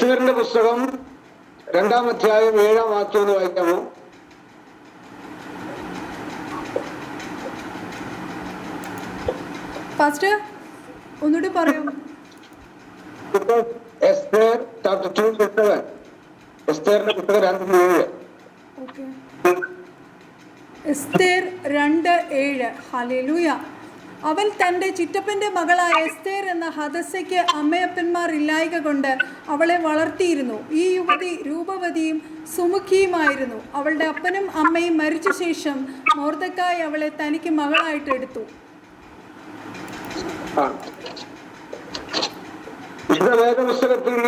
എസ്തേറിന്റെ പുസ്തകം 2-ാം അധ്യായം 7-ാം വാക്യം ഒന്ന് വായിക്കാമോ? പാസ്റ്റർ ഒന്നുകൂടി പറയൂ. എസ്തേർ ചാപ്റ്റർ 2:7. എസ്തേറിന്റെ പുസ്തകം 2:7. ഓക്കെ. എസ്തേർ 2:7. ഹല്ലേലൂയ. അവൻ തൻ്റെ ചിറ്റപ്പൻ്റെ മകളായ എസ്തേർ എന്ന ഹദസ്സയ്ക്ക് അമ്മയപ്പന്മാർ ഇല്ലായ്ക കൊണ്ട് അവളെ വളർത്തിയിരുന്നു. ഈ യുവതി രൂപവതിയും സുമുഖിയുമായിരുന്നു. അവളുടെ അപ്പനും അമ്മയും മരിച്ച ശേഷം മൊർദെഖായി അവളെ തനിക്ക് മകളായിട്ട് എടുത്തു. വേദപുസ്തകത്തിൽ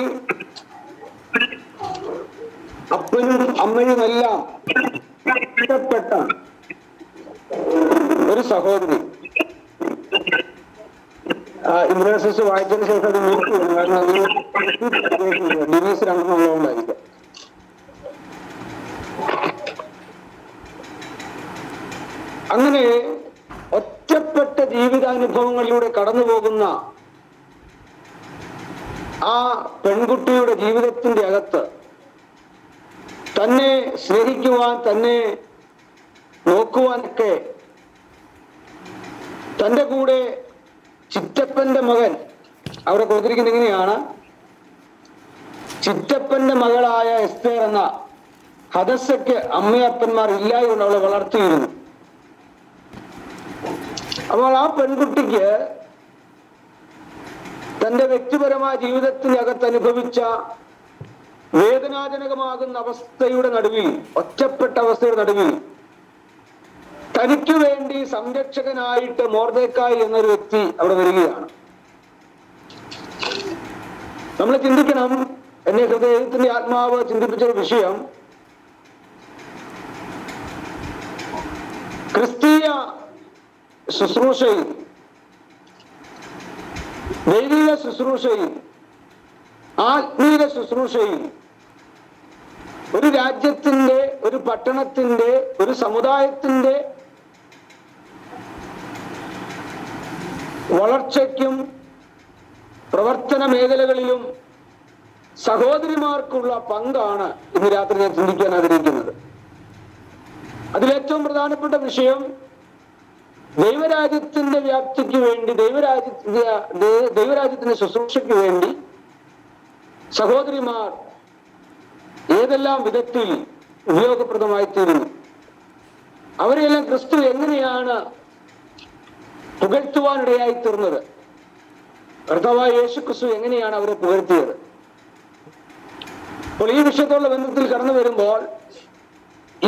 അപ്പനും അമ്മയുമെല്ലാം ഇഷ്ടപ്പെട്ട ഒരു സഹോദരി ഇംപ്രസസ് വായിച്ചതിന് ശേഷം അത് നോക്കുകയാണ്. കാരണം അതിന് ഡിവീസ് രണ്ടെണ്ണമുള്ളതുകൊണ്ടായിരിക്കും. അങ്ങനെ ഒറ്റപ്പെട്ട ജീവിതാനുഭവങ്ങളിലൂടെ കടന്നു പോകുന്ന ആ പെൺകുട്ടിയുടെ ജീവിതത്തിന്റെ അകത്ത് തന്നെ സ്നേഹിക്കുവാൻ, തന്നെ നോക്കുവാനൊക്കെ തൻ്റെ കൂടെ ചിറ്റപ്പന്റെ മകൻ, അവിടെ കൊടുത്തിരിക്കുന്നത് എങ്ങനെയാണ്, ചിറ്റപ്പന്റെ മകളായ എസ്തേർ എന്ന ഹദസ്സയ്ക്ക് അമ്മയപ്പന്മാർ ഇല്ലായതുകൊണ്ട് അവളെ വളർത്തിയിരുന്നു. അപ്പോൾ ആ പെൺകുട്ടിക്ക് തന്റെ വ്യക്തിപരമായ ജീവിതത്തിനകത്ത് അനുഭവിച്ച വേദനാജനകമാകുന്ന അവസ്ഥയുടെ നടുവിൽ, ഒറ്റപ്പെട്ട അവസ്ഥയുടെ നടുവിൽ തനിക്ക് വേണ്ടി സംരക്ഷകനായിട്ട് മൊർദെഖായി എന്നൊരു വ്യക്തി അവിടെ വരികയാണ്. നമ്മൾ ചിന്തിക്കണം, എന്നെ ഹൃദയത്തിന്റെ ആത്മാവ് ചിന്തിപ്പിച്ചൊരു വിഷയം, ക്രിസ്തീയ ശുശ്രൂഷയിൽ, ദൈവിക ശുശ്രൂഷയിൽ, ആത്മീയ ശുശ്രൂഷയിൽ ഒരു രാജ്യത്തിന്റെ, ഒരു പട്ടണത്തിന്റെ, ഒരു സമുദായത്തിന്റെ വളർച്ചയ്ക്കും പ്രവർത്തന മേഖലകളിലും സഹോദരിമാർക്കുള്ള പങ്കാണ് ഇന്ന് രാത്രി ഞാൻ ചിന്തിക്കാൻ ആഗ്രഹിക്കുന്നത്. അതിലേറ്റവും പ്രധാനപ്പെട്ട വിഷയം, ദൈവരാജ്യത്തിന്റെ വ്യാപ്തിക്ക് വേണ്ടി, ദൈവരാജ്യത്തിന്റെ ശുശ്രൂഷയ്ക്ക് വേണ്ടി സഹോദരിമാർ ഏതെല്ലാം വിധത്തിൽ ഉപയോഗപ്രദമായി തീരുന്നു, അവരെയെല്ലാം ക്രിസ്തു എങ്ങനെയാണ് പുകഴ്ത്തുവാനിടയായി തീർന്നത്, കർത്താവായ യേശു ക്രിസ്തു എങ്ങനെയാണ് അവരെ പുകഴ്ത്തിയത്. അപ്പോൾ ഈ വിഷയത്തോടുള്ള ബന്ധത്തിൽ കടന്നു വരുമ്പോൾ,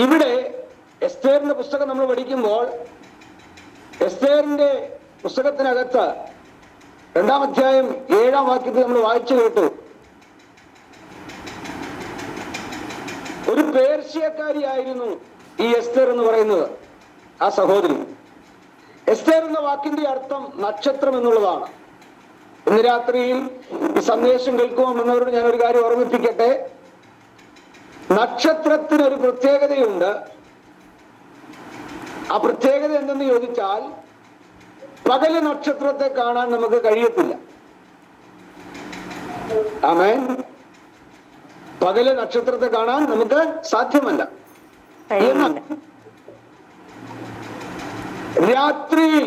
ഇവിടെ എസ്തേറിന്റെ പുസ്തകം നമ്മൾ പഠിക്കുമ്പോൾ, എസ്തേറിന്റെ പുസ്തകത്തിനകത്ത് 2-ാം അധ്യായം 7-ാം വാക്യത്തിൽ നമ്മൾ വായിച്ചു കേട്ടു, ഒരു പേർഷ്യക്കാരിയായിരുന്നു ഈ എസ്തേർ എന്ന് പറയുന്നത്, ആ സഹോദരി. എസ്തേർ എന്ന വാക്കിന്റെ അർത്ഥം നക്ഷത്രം എന്നുള്ളതാണ്. ഇന്ന് രാത്രിയിൽ ഈ സന്ദേശം കേൾക്കുമെന്നവരോട് ഞാൻ ഒരു കാര്യം ഓർമ്മിപ്പിക്കട്ടെ. നക്ഷത്രത്തിനൊരു പ്രത്യേകതയുണ്ട്. ആ പ്രത്യേകത എന്തെന്ന് ചോദിച്ചാൽ, പകല് നക്ഷത്രത്തെ കാണാൻ നമുക്ക് കഴിയത്തില്ല. ആമേൻ. പകല് നക്ഷത്രത്തെ കാണാൻ നമുക്ക് സാധ്യമല്ല. രാത്രിയിൽ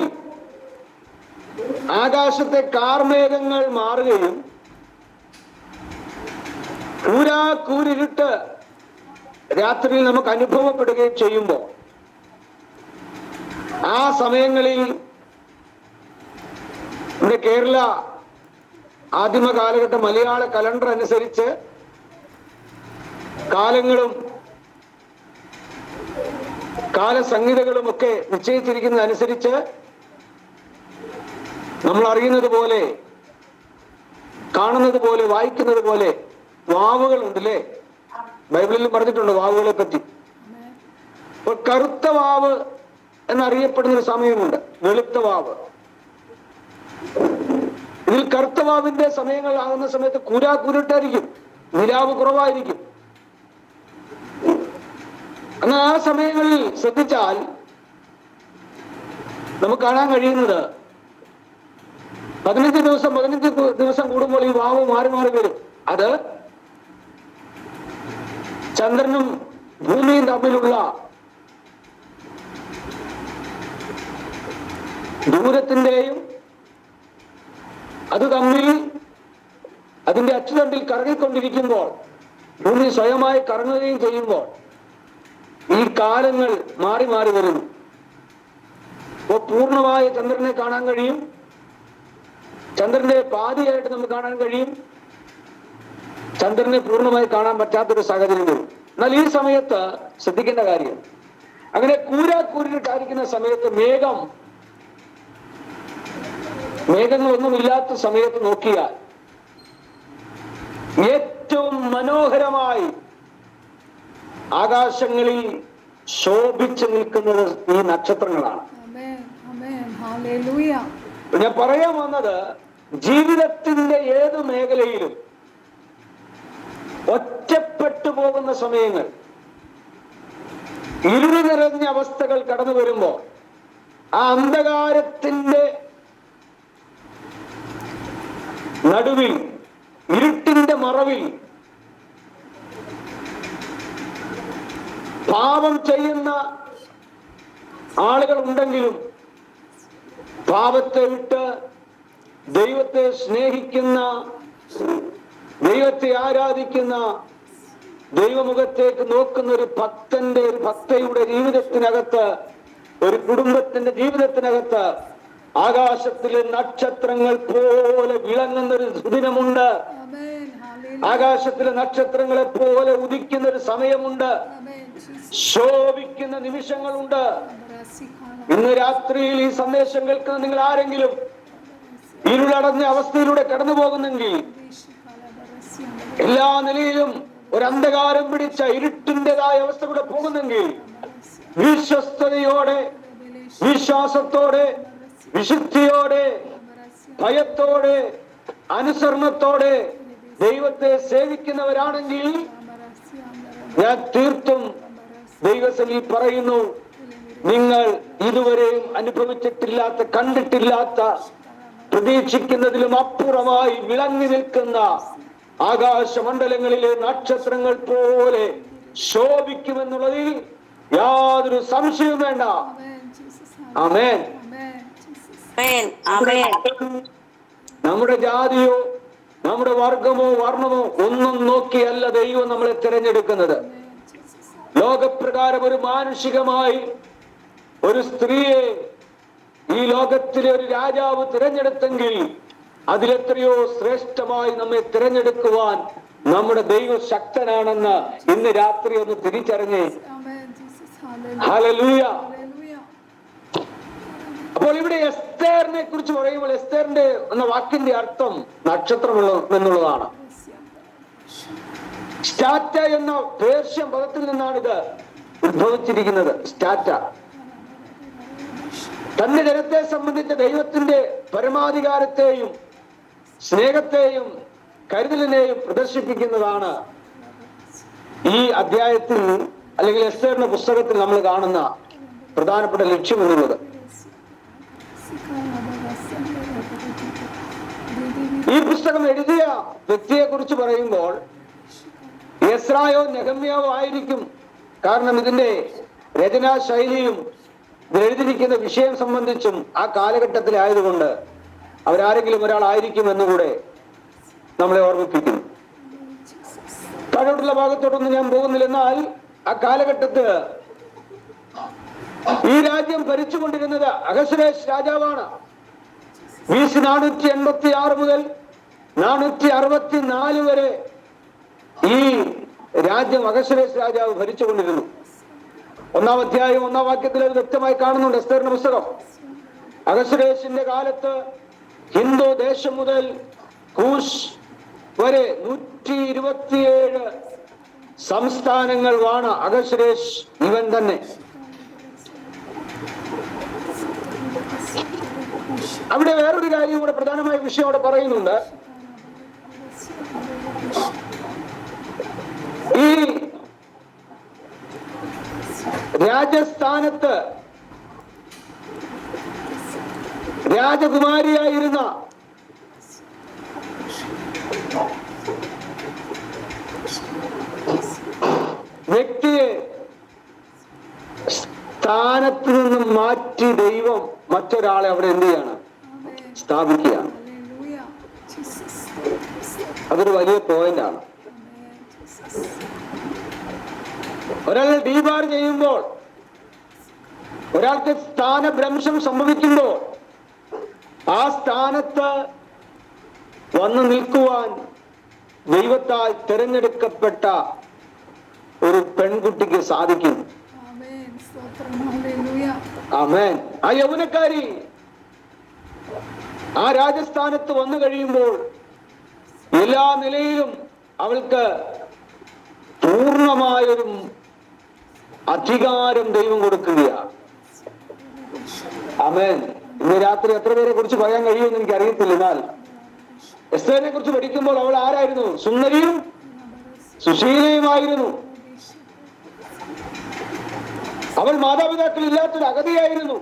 ആകാശത്തെ കാർമേഘങ്ങൾ മാറുകയും കൂരിരുട്ട് രാത്രിയിൽ നമുക്ക് അനുഭവപ്പെടുകയും ചെയ്യുമ്പോൾ, ആ സമയങ്ങളിൽ നമ്മുടെ കേരള ആദിമ കാലഘട്ട മലയാള കലണ്ടർ അനുസരിച്ച് കാലങ്ങളും കാലസംഹിതകളും ഒക്കെ നിശ്ചയിച്ചിരിക്കുന്നതനുസരിച്ച് നമ്മൾ അറിയുന്നത് പോലെ, കാണുന്നത് പോലെ, വായിക്കുന്നത് പോലെ വാവുകൾ ഉണ്ടല്ലേ? ബൈബിളിൽ പറഞ്ഞിട്ടുണ്ട് വാവുകളെ പറ്റി. അപ്പോൾ കറുത്ത വാവ് എന്നറിയപ്പെടുന്ന ഒരു സമയമുണ്ട്, വെളുത്ത വാവ്. ഇതിൽ കറുത്ത വാവിന്റെ സമയങ്ങൾ ആകുന്ന സമയത്ത് കൂരാക്കൂരിട്ടായിരിക്കും, നിലാവ് കുറവായിരിക്കും. എന്നാൽ ആ സമയങ്ങളിൽ ശ്രദ്ധിച്ചാൽ നമുക്ക് കാണാൻ കഴിയുന്നത് 15 ദിവസം കൂടുമ്പോൾ ഈ വാവ് മാറി മാറി വരും. അത് ചന്ദ്രനും ഭൂമിയും തമ്മിലുള്ള ദൂരത്തിന്റെയും അത് തമ്മിൽ അതിന്റെ അച്ചുതണ്ടിൽ കറങ്ങിക്കൊണ്ടിരിക്കുമ്പോൾ, ഭൂമി സ്വയമായി കറങ്ങുകയും ചെയ്യുമ്പോൾ ഈ കാലങ്ങൾ മാറി മാറി വരുന്നു. അപ്പോൾ പൂർണ്ണമായ ചന്ദ്രനെ കാണാൻ കഴിയും, ചന്ദ്രന്റെ പാതിയായിട്ട് നമുക്ക് കാണാൻ കഴിയും, ചന്ദ്രനെ പൂർണ്ണമായി കാണാൻ പറ്റാത്തൊരു സാഹചര്യം വരും. എന്നാൽ ഈ സമയത്ത് ശ്രദ്ധിക്കേണ്ട കാര്യം, അങ്ങനെ കൂരാക്കൂരിട്ടായിരിക്കുന്ന സമയത്ത് മേഘങ്ങളൊന്നുമില്ലാത്ത സമയത്ത് നോക്കിയാൽ ഏറ്റവും മനോഹരമായി ആകാശങ്ങളിൽ ശോഭിച്ചു നിൽക്കുന്നത് ഈ നക്ഷത്രങ്ങളാണ്. ഞാൻ പറയാൻ വന്നത്, ജീവിതത്തിന്റെ ഏത് മേഖലയിലും ഒറ്റപ്പെട്ടു പോകുന്ന സമയങ്ങൾ, ഇരുള് നിറഞ്ഞ അവസ്ഥകൾ കടന്നു വരുമ്പോ, ആ അന്ധകാരത്തിന്റെ നടുവിൽ, ഇരുട്ടിന്റെ മറവിൽ പാപം ചെയ്യുന്ന ആളുകൾ ഉണ്ടെങ്കിലും പാപത്തെ വിട്ട് ദൈവത്തെ സ്നേഹിക്കുന്ന, ദൈവത്തെ ആരാധിക്കുന്ന, ദൈവമുഖത്തേക്ക് നോക്കുന്ന ഒരു ഭക്തയുടെ ജീവിതത്തിനകത്ത്, ഒരു കുടുംബത്തിന്റെ ജീവിതത്തിനകത്ത് ആകാശത്തിലെ നക്ഷത്രങ്ങൾ പോലെ വിളങ്ങുന്ന ഒരു സുദിനമുണ്ട്. ആകാശത്തിലെ നക്ഷത്രങ്ങളെ പോലെ ഉദിക്കുന്ന ഒരു സമയമുണ്ട്, ശോഭിക്കുന്ന നിമിഷങ്ങളുണ്ട്. ഇന്ന് രാത്രിയിൽ ഈ സന്ദേശം കേൾക്കുന്ന നിങ്ങൾ ആരെങ്കിലും ഇരുളടഞ്ഞ അവസ്ഥയിലൂടെ കടന്നു പോകുന്നെങ്കിൽ, എല്ലാ നിലയിലും ഒരു അന്ധകാരം പിടിച്ച ഇരുട്ടിൻ്റെതായ അവസ്ഥ കൂടെ പോകുന്നെങ്കിൽ, വിശ്വസ്തയോടെ, വിശ്വാസത്തോടെ, വിശുദ്ധിയോടെ, ഭയത്തോടെ, അനുസരണത്തോടെ ദൈവത്തെ സേവിക്കുന്നവരാണെങ്കിൽ, ഞാൻ തീർത്തും ദൈവസന്നിധിയിൽ പറയുന്നു, നിങ്ങൾ ഇതുവരെയും അനുഭവിച്ചിട്ടില്ലാത്ത, കണ്ടിട്ടില്ലാത്ത, പ്രതീക്ഷിക്കുന്നതിലും അപ്പുറമായി വിളങ്ങി നിൽക്കുന്ന ആകാശമണ്ഡലങ്ങളിലെ നക്ഷത്രങ്ങൾ പോലെ ശോഭിക്കുമെന്നുള്ളതിൽ യാതൊരു സംശയവും വേണ്ട. ആമേൻ. നമ്മുടെ ജാതിയോ നമ്മുടെ വർഗമോ വർണ്ണമോ ഒന്നും നോക്കിയല്ല ദൈവം നമ്മളെ തിരഞ്ഞെടുക്കുന്നത്. ലോകപ്രകാരം ഒരു മാനുഷികമായി ഒരു സ്ത്രീയെ ഈ ലോകത്തിലെ ഒരു രാജാവ് തിരഞ്ഞെടുത്തെങ്കിൽ അതിലെത്രയോ ശ്രേഷ്ഠമായി നമ്മെ തിരഞ്ഞെടുക്കുവാൻ നമ്മുടെ ദൈവം ശക്തനാണെന്ന് ഇന്ന് രാത്രി ഒന്ന് തിരിച്ചറിഞ്ഞേ. ഹല്ലേലൂയ. അപ്പോൾ ഇവിടെ എസ്തേറിനെ കുറിച്ച് പറയുമ്പോൾ, എസ്തേറിന്റെ എന്ന വാക്കിന്റെ അർത്ഥം നക്ഷത്രമുള്ള എന്നുള്ളതാണ്. സ്റ്റാറ്റ എന്ന പേർഷ്യൻ പദത്തിൽ നിന്നാണ് ഇത് ഉത്ഭവിച്ചിരിക്കുന്നത്. സ്റ്റാറ്റ തന്റെ ജനത്തെ സംബന്ധിച്ച ദൈവത്തിന്റെ പരമാധികാരത്തെയും സ്നേഹത്തെയും കരുതലിനെയും പ്രദർശിപ്പിക്കുന്നതാണ് ഈ അധ്യായത്തിൽ അല്ലെങ്കിൽ എസ്തേറിന്റെ പുസ്തകത്തിൽ നമ്മൾ കാണുന്ന പ്രധാനപ്പെട്ട ലക്ഷ്യം എന്നുള്ളത്. ഈ പുസ്തകം എഴുതിയ വ്യക്തിയെ കുറിച്ച് പറയുമ്പോൾ എസ്രായോ നെഹമ്യാവോ ആയിരിക്കും. കാരണം ഇതിന്റെ രചനാ ശൈലിയും ഇത് എഴുതിയിരിക്കുന്ന വിഷയം സംബന്ധിച്ചും ആ കാലഘട്ടത്തിലായതുകൊണ്ട് അവരാരെങ്കിലും ഒരാളായിരിക്കും എന്നുകൂടെ നമ്മളെ ഓർമ്മിപ്പിക്കുന്നു. താഴോട്ടുള്ള ഭാഗത്തോട്ടൊന്നും ഞാൻ പോകുന്നില്ല. എന്നാൽ ആ കാലഘട്ടത്ത് ഈ രാജ്യം ഭരിച്ചുകൊണ്ടിരുന്നത് അഹശ്വേരോശ് രാജാവാണ്. BC 486 മുതൽ 464 വരെ ഈ രാജ്യം അഹശ്വേരോശ് രാജാവ് ഭരിച്ചുകൊണ്ടിരുന്നു. 1-ാം അധ്യായം 1-ാം വാക്യത്തിൽ അത് വ്യക്തമായി കാണുന്നുണ്ട്. എസ്തേറിന്റെ പുസ്തകം. അഹശ്വേരോശിന്റെ കാലത്ത് ഹിന്ദു ദേശം മുതൽ കൂശ് വരെ 127 സംസ്ഥാനങ്ങൾ വാണ അഹശ്വേരോശ് ഇവൻ തന്നെ. അവിടെ വേറൊരു കാര്യം കൂടെ, പ്രധാനമായ വിഷയം അവിടെ പറയുന്നുണ്ട്. ഈ രാജസ്ഥാനത്ത് രാജകുമാരിയായിരുന്ന നിന്നും മാറ്റി ദൈവം മറ്റൊരാളെ അവിടെ എന്ത് ചെയ്യാണ്? സ്ഥാപിക്കുകയാണ്. അതൊരു വലിയ പോയിന്റാണ്. ഒരാൾ ഡീബാർ ചെയ്യുമ്പോൾ, ഒരാൾക്ക് സ്ഥാനഭ്രംശം സംഭവിക്കുമ്പോൾ ആ സ്ഥാനത്ത് വന്നു നിൽക്കുവാൻ ദൈവത്താൽ തിരഞ്ഞെടുക്കപ്പെട്ട ഒരു പെൺകുട്ടിക്ക് സാധിക്കും. ആമേൻ. ആ യൗവനക്കാരി ആ രാജസ്ഥാനത്ത് വന്നു കഴിയുമ്പോൾ എല്ലാ നിലയിലും അവൾക്ക് പൂർണ്ണമായൊരു അധികാരം ദൈവം കൊടുക്കുകയാണ്. ആമേൻ. ഇന്ന് രാത്രി എത്ര പേരെ കുറിച്ച് പറയാൻ കഴിയുമെന്ന് എനിക്ക് അറിയത്തില്ല. എന്നാൽ എസ്തേറിനെ കുറിച്ച് പഠിക്കുമ്പോൾ അവൾ ആരായിരുന്നു? സുന്ദരിയും സുശീലയുമായിരുന്നു. അവൾ മാതാപിതാക്കൾ ഇല്ലാത്തൊരു അഗതിയായിരുന്നു.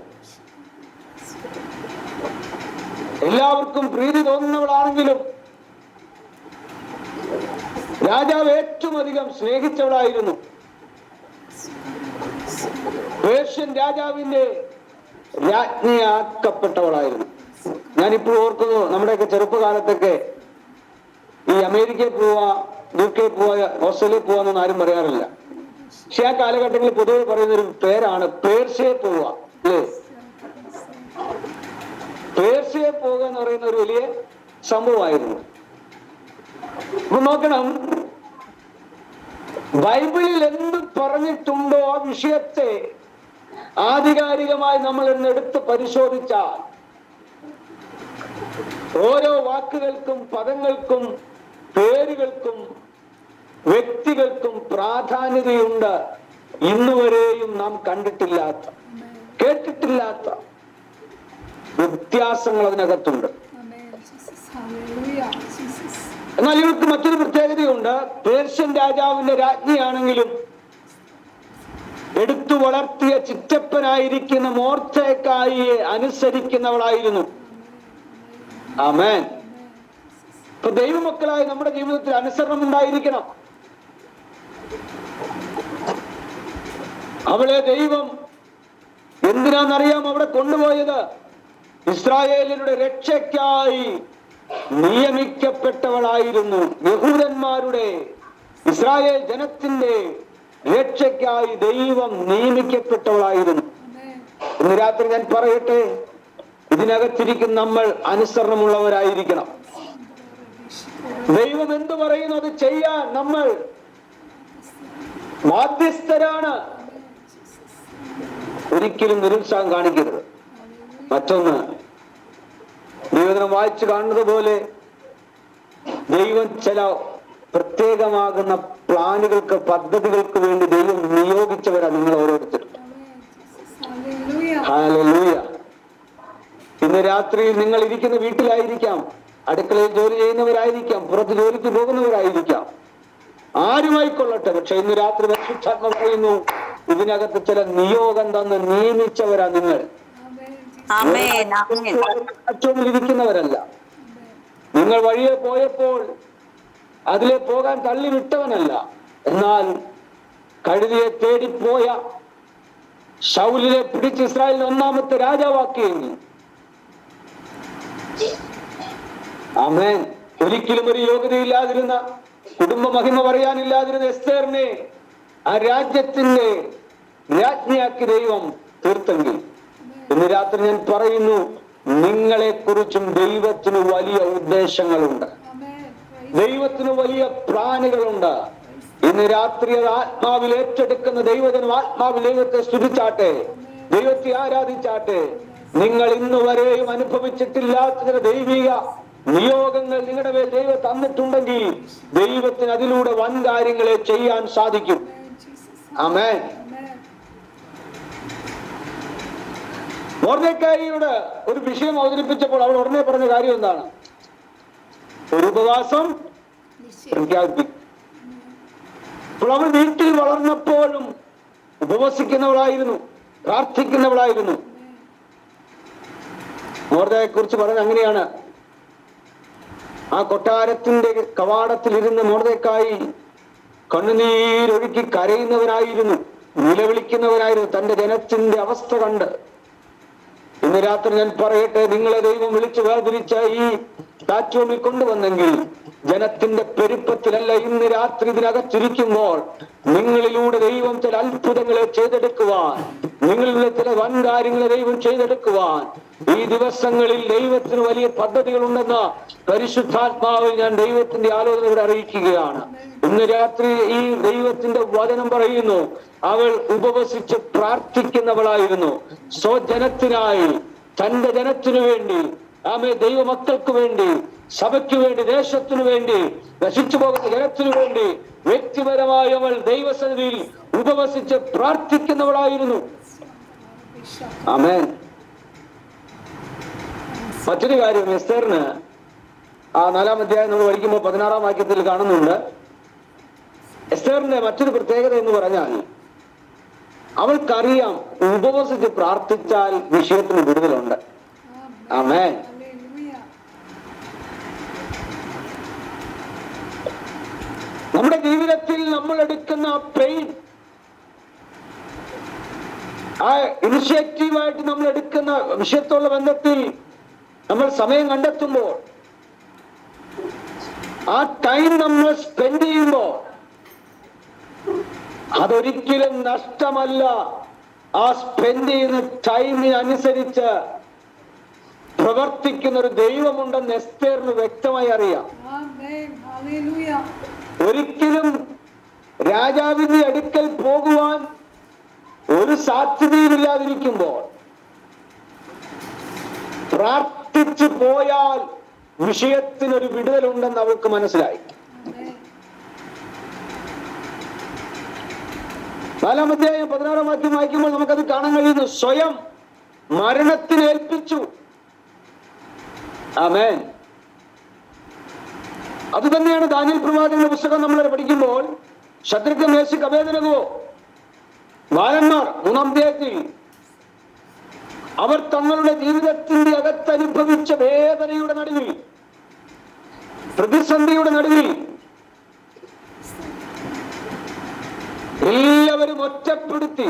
എല്ലാവർക്കും പ്രീതി തോന്നുന്നവളാണെങ്കിലും രാജാവ് ഏറ്റവും അധികം സ്നേഹിച്ചവളായിരുന്നു. പേർഷ്യൻ രാജാവിന്റെ രാജ്ഞിയാക്കപ്പെട്ടവളായിരുന്നു. ഞാനിപ്പോൾ ഓർക്കുന്നു, നമ്മുടെയൊക്കെ ചെറുപ്പകാലത്തൊക്കെ ഈ അമേരിക്കയിൽ പോവാ, UK പോവാ, ഓസ്ട്രേലിയ പോവാന്നൊന്നും ആരും പറയാറില്ല. പക്ഷെ ആ കാലഘട്ടങ്ങളിൽ പൊതുവെ പറയുന്നൊരു പേരാണ് പേർഷ്യയെ പോവുക, അല്ലേ? പേർഷ്യയെ പോവുക എന്ന് പറയുന്ന ഒരു വലിയ സംഭവമായിരുന്നു. അപ്പൊ നോക്കണം, ബൈബിളിൽ എന്ത് പറഞ്ഞിട്ടുണ്ടോ ആ വിഷയത്തെ ആധികാരികമായി നമ്മൾ എടുത്ത് പരിശോധിച്ചാൽ ഓരോ വാക്കുകൾക്കും പദങ്ങൾക്കും പേരുകൾക്കും വ്യക്തികൾക്കും പ്രാധാന്യതയുണ്ട്. ഇന്നുവരെയും നാം കണ്ടിട്ടില്ലാത്ത, കേട്ടിട്ടില്ലാത്ത വ്യത്യാസങ്ങൾ അതിനകത്തുണ്ട്. എന്നാൽ ഇവർക്ക് മറ്റൊരു പ്രത്യേകതയുണ്ട്. പേർഷ്യൻ രാജാവിന്റെ രാജ്ഞിയാണെങ്കിലും എടുത്തു വളർത്തിയ ചിറ്റപ്പനായിരിക്കുന്ന മൊർദെഖായിയെ അനുസരിക്കുന്നവളായിരുന്നു. ആമേൻ. ഇപ്പൊ ദൈവമക്കളായി നമ്മുടെ ജീവിതത്തിൽ അനുസരണം ഉണ്ടായിരിക്കണം. അവളെ ദൈവം എന്തിനാന്നറിയാം അവിടെ കൊണ്ടുപോയത്? ഇസ്രായേലിന്റെ രക്ഷയ്ക്കായി നിയമിക്കപ്പെട്ടവളായിരുന്നു. യഹൂദന്മാരുടെ, ഇസ്രായേൽ ജനത്തിന്റെ രക്ഷയ്ക്കായി ദൈവം നിയമിക്കപ്പെട്ടവളായിരുന്നു. ഇന്ന് രാത്രി ഞാൻ പറയട്ടെ, ഇതിനകത്തിരിക്കുന്ന നമ്മൾ അനുസരണമുള്ളവരായിരിക്കണം. ദൈവം എന്തു പറയുന്നു അത് ചെയ്യാൻ നമ്മൾ ബാധ്യസ്ഥരാണ്. ഒരിക്കലും നിരുത്സാഹം കാണിക്കരുത്. മറ്റൊന്ന്, ദൈവദിനം വായിച്ചു കാണുന്നത് പോലെ ദൈവം ചില പ്രത്യേകമാകുന്ന പ്ലാനുകൾക്ക്, പദ്ധതികൾക്ക് വേണ്ടി ദൈവം നിയോഗിച്ചവരാ നിങ്ങൾ ഓരോരുത്തരും. ഹല്ലേലൂയ. ഇന്ന് രാത്രി നിങ്ങൾ ഇരിക്കുന്ന വീട്ടിലായിരിക്കാം, അടുക്കളയിൽ ജോലി ചെയ്യുന്നവരായിരിക്കാം, പുറത്ത് ജോലിക്ക് പോകുന്നവരായിരിക്കാം, ആരുമായിക്കൊള്ളട്ടെ. പക്ഷെ ഇന്ന് രാത്രി പരിശുദ്ധാത്മ പറയുന്നു, ഇതിനകത്ത് ചില നിയോഗം തന്ന് നിയമിച്ചവരാ നിങ്ങൾ. ഇരിക്കുന്നവരല്ല. നിങ്ങൾ വഴിയെ പോയപ്പോൾ അതിലെ പോകാൻ തള്ളിവിട്ടവനല്ല. എന്നാൽ കഴുതിയെ തേടിപ്പോയ ശൗലിനെ പിടിച്ച് ഇസ്രായേലിന് ഒന്നാമത്തെ രാജാവാക്കിയെങ്കിൽ, ആമേൻ, ഒരിക്കലും ഒരു യോഗ്യതയില്ലാതിരുന്ന, കുടുംബ മഹിമ പറയാനില്ലാതിരുന്ന എസ്തേറിനെ ആ രാജ്യത്തിന്റെ രാജ്ഞിയാക്കി ദൈവം തീർത്തെങ്കിൽ, ഇന്ന് രാത്രി ഞാൻ പറയുന്നു, നിങ്ങളെ കുറിച്ചും ദൈവത്തിന് വലിയ ഉദ്ദേശങ്ങളുണ്ട്, ദൈവത്തിന് വലിയ പ്ലാനുകളുണ്ട്. ഇന്ന് രാത്രി അത് ആത്മാവിൽ ഏറ്റെടുക്കുന്ന ദൈവജനം ആത്മാവിൽ ദൈവത്തെ സ്തുതിച്ചാട്ടെ, ദൈവത്തെ ആരാധിച്ചാട്ടെ. നിങ്ങൾ ഇന്നുവരെയും അനുഭവിച്ചിട്ടില്ലാത്ത ചില ദൈവിക നിയോഗങ്ങൾ നിങ്ങളുടെ മേൽ ദൈവം തന്നിട്ടുണ്ടെങ്കിൽ ദൈവത്തിന് അതിലൂടെ വൻ കാര്യങ്ങളെ ചെയ്യാൻ സാധിക്കും. ആമേൻ. മൊർദെഖായിയോട് ഒരു വിഷയം അവതരിപ്പിച്ചപ്പോൾ അവൾ ഉടനെ പറഞ്ഞ കാര്യം എന്താണ്? ഒരു ഉപവാസം പ്രഖ്യാപിക്കും. അപ്പോൾ അവൾ വീട്ടിൽ വളർന്നപ്പോഴും ഉപവസിക്കുന്നവളായിരുന്നു, പ്രാർത്ഥിക്കുന്നവളായിരുന്നു. മൊർദെഖായിയെ കുറിച്ച് പറഞ്ഞ അങ്ങനെയാണ്, ആ കൊട്ടാരത്തിന്റെ കവാടത്തിലിരുന്ന് മൊർദെഖായി കണ്ണുനീരൊഴുക്കി കരയുന്നവനായിരുന്നു, നിലവിളിക്കുന്നവനായിരുന്നു. തന്റെ ജനത്തിന്റെ അവസ്ഥ കണ്ട് ഇന്ന് രാത്രി ഞാൻ പറയട്ടെ, നിങ്ങളെ ദൈവം വിളിച്ചു വേർതിരിച്ച ഈ പ്ലാറ്റ്ഫോമിൽ കൊണ്ടുവന്നെങ്കിൽ ജനത്തിന്റെ പെരുപ്പത്തിലല്ല, ഇന്ന് രാത്രി ഇതിനകത്തിരിക്കുമ്പോൾ നിങ്ങളിലൂടെ ദൈവം ചില അത്ഭുതങ്ങളെ ചെയ്തെടുക്കുവാൻ, നിങ്ങളിലൂടെ ചില വൻ കാര്യങ്ങളെ ദൈവം ചെയ്തെടുക്കുവാൻ ഈ ദിവസങ്ങളിൽ ദൈവത്തിന് വലിയ പദ്ധതികൾ ഉണ്ടെന്ന പരിശുദ്ധാത്മാവിൽ ഞാൻ ദൈവത്തിന്റെ ആലോചന ഇവിടെ അറിയിക്കുകയാണ്. ഇന്ന് രാത്രി ഈ ദൈവത്തിന്റെ വചനം പറയുന്നു, അവൾ ഉപവസിച്ച് പ്രാർത്ഥിക്കുന്നവളായിരുന്നു. സ്വജനത്തിനായി, തന്റെ ജനത്തിനു വേണ്ടി, ആമേ, ദൈവമക്കൾക്ക് വേണ്ടി, സഭയ്ക്ക് വേണ്ടി, ദേശത്തിനു വേണ്ടി, നശിച്ചു പോകുന്ന ജനത്തിനു വേണ്ടി വ്യക്തിപരമായി അവൾ ദൈവസന്നിധിയിൽ ഉപവസിച്ച് പ്രാർത്ഥിക്കുന്നവളായിരുന്നു. ആമേൻ. മറ്റൊരു കാര്യം, എസ്തേറിന് ആ 4-ാം അധ്യായം നമ്മൾ പഠിക്കുമ്പോൾ 16-ാം വാക്യത്തിൽ കാണുന്നുണ്ട്. എസ്തേറിന്റെ മറ്റൊരു പ്രത്യേകത എന്ന് പറഞ്ഞാൽ, അവൾക്കറിയാം ഉപവസിച്ച് പ്രാർത്ഥിച്ചാൽ വിഷയത്തിന് വിടുതലുണ്ട്. ആമേൻ. നമ്മുടെ ജീവിതത്തിൽ നമ്മൾ എടുക്കുന്ന പെയിൻ, ആ ഇനിഷ്യേറ്റീവായിട്ട് നമ്മൾ എടുക്കുന്ന വിഷയത്തോടുള്ള ബന്ധത്തിൽ നമ്മൾ സമയം കണ്ടെത്തുമ്പോൾ, ആ ടൈം നമ്മൾ സ്പെൻഡ് ചെയ്യുമ്പോൾ അതൊരിക്കലും നഷ്ടമല്ല. ആ സ്പെൻഡ് ചെയ്യുന്ന ടൈമിനനുസരിച്ച് പ്രവർത്തിക്കുന്ന ഒരു ദൈവമുണ്ടെന്ന് എസ്തേറിന് വ്യക്തമായി അറിയാം. ഒരിക്കലും രാജാവിന്റെ അടുക്കൽ പോകുവാൻ ഒരു സാധ്യതയുമില്ലാതിരിക്കുമ്പോൾ പ്രാർത്ഥിച്ചു പോയാൽ വിഷയത്തിനൊരു വിടുതലുണ്ടെന്ന് അവൾക്ക് മനസ്സിലായി. 4-ാം അധ്യായം 16-ാം വാക്യം വായിക്കുമ്പോൾ നമുക്കത് കാണാൻ കഴിയുന്നു. സ്വയം മരണത്തിന് ഏൽപ്പിച്ചു. ആമേൻ. അത് തന്നെയാണ് ദാനിയേൽ പ്രവാചകന്റെ പുസ്തകം നമ്മൾ പഠിക്കുമ്പോൾ ശദ്രക്ക്, മേശക്ക്, അബേദ്നെഗോ ബാലന്മാർ 3-ാം അധ്യായത്തിൽ അവർ തങ്ങളുടെ ജീവിതത്തിന്റെ അകത്തനുഭവിച്ച വേദനയുടെ നടുവിൽ, പ്രതിസന്ധിയുടെ നടുവിൽ എല്ലാവരും ഒറ്റപ്പെടുത്തി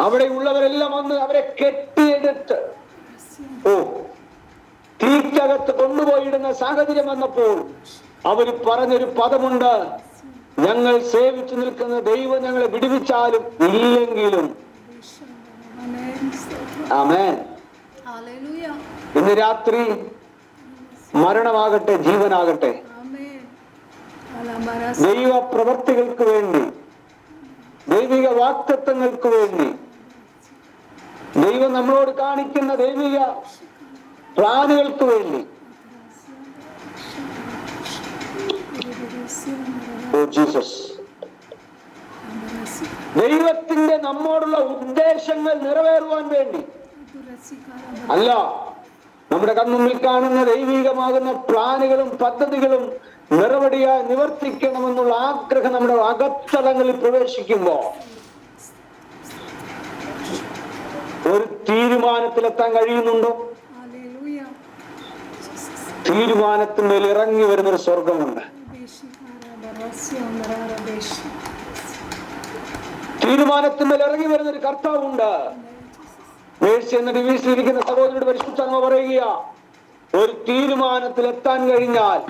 അവിടെയുള്ളവരെല്ലാം വന്ന് അവരെ കെട്ടിയെടുത്ത് തീക്കകത്ത് കൊണ്ടുപോയിടുന്ന സാഹചര്യം വന്നപ്പോൾ അവർ പറഞ്ഞൊരു പദമുണ്ട്, ഞങ്ങൾ സേവിച്ചു നിൽക്കുന്ന ദൈവം ഞങ്ങളെ വിടുവിച്ചാലും ഇല്ലെങ്കിലും. ആമേൻ. ഇന്ന് രാത്രി മരണമാകട്ടെ ജീവനാകട്ടെ, ദൈവ പ്രവർത്തികൾക്ക് വേണ്ടി, ദൈവിക വാക്തത്വങ്ങൾക്ക് വേണ്ടി, ദൈവം നമ്മളോട് കാണിക്കുന്ന ദൈവിക പ്ലാനുകൾക്ക് വേണ്ടി, ജീസസ്, ദൈവത്തിന്റെ നമ്മോടുള്ള ഉദ്ദേശങ്ങൾ നിറവേറുവാൻ വേണ്ടി അല്ല, നമ്മുടെ കൺമുമ്പിൽ കാണുന്ന ദൈവികമാകുന്ന പ്ലാനുകളും പദ്ധതികളും നിവർത്തിക്കണമെന്നുള്ള ആഗ്രഹം നമ്മുടെ അകത്തളങ്ങളിൽ പ്രവേശിക്കുമ്പോൾ ഒരു തീരുമാനത്തിലെത്താൻ കഴിയുന്നുണ്ടോ? തീരുമാനത്തിന്മേൽ ഇറങ്ങി വരുന്നൊരു സ്വർഗമുണ്ട്. തീരുമാനത്തിന്മേൽ ഇറങ്ങി വരുന്നൊരു കർത്താവുണ്ട്. മേഴ്സി എന്ന ഡിവിഷനിലിരിക്കുന്ന സഹോദരിയുടെ പരിശുദ്ധാത്മാവ് പറയുക, ഒരു തീരുമാനത്തിലെത്താൻ കഴിഞ്ഞാൽ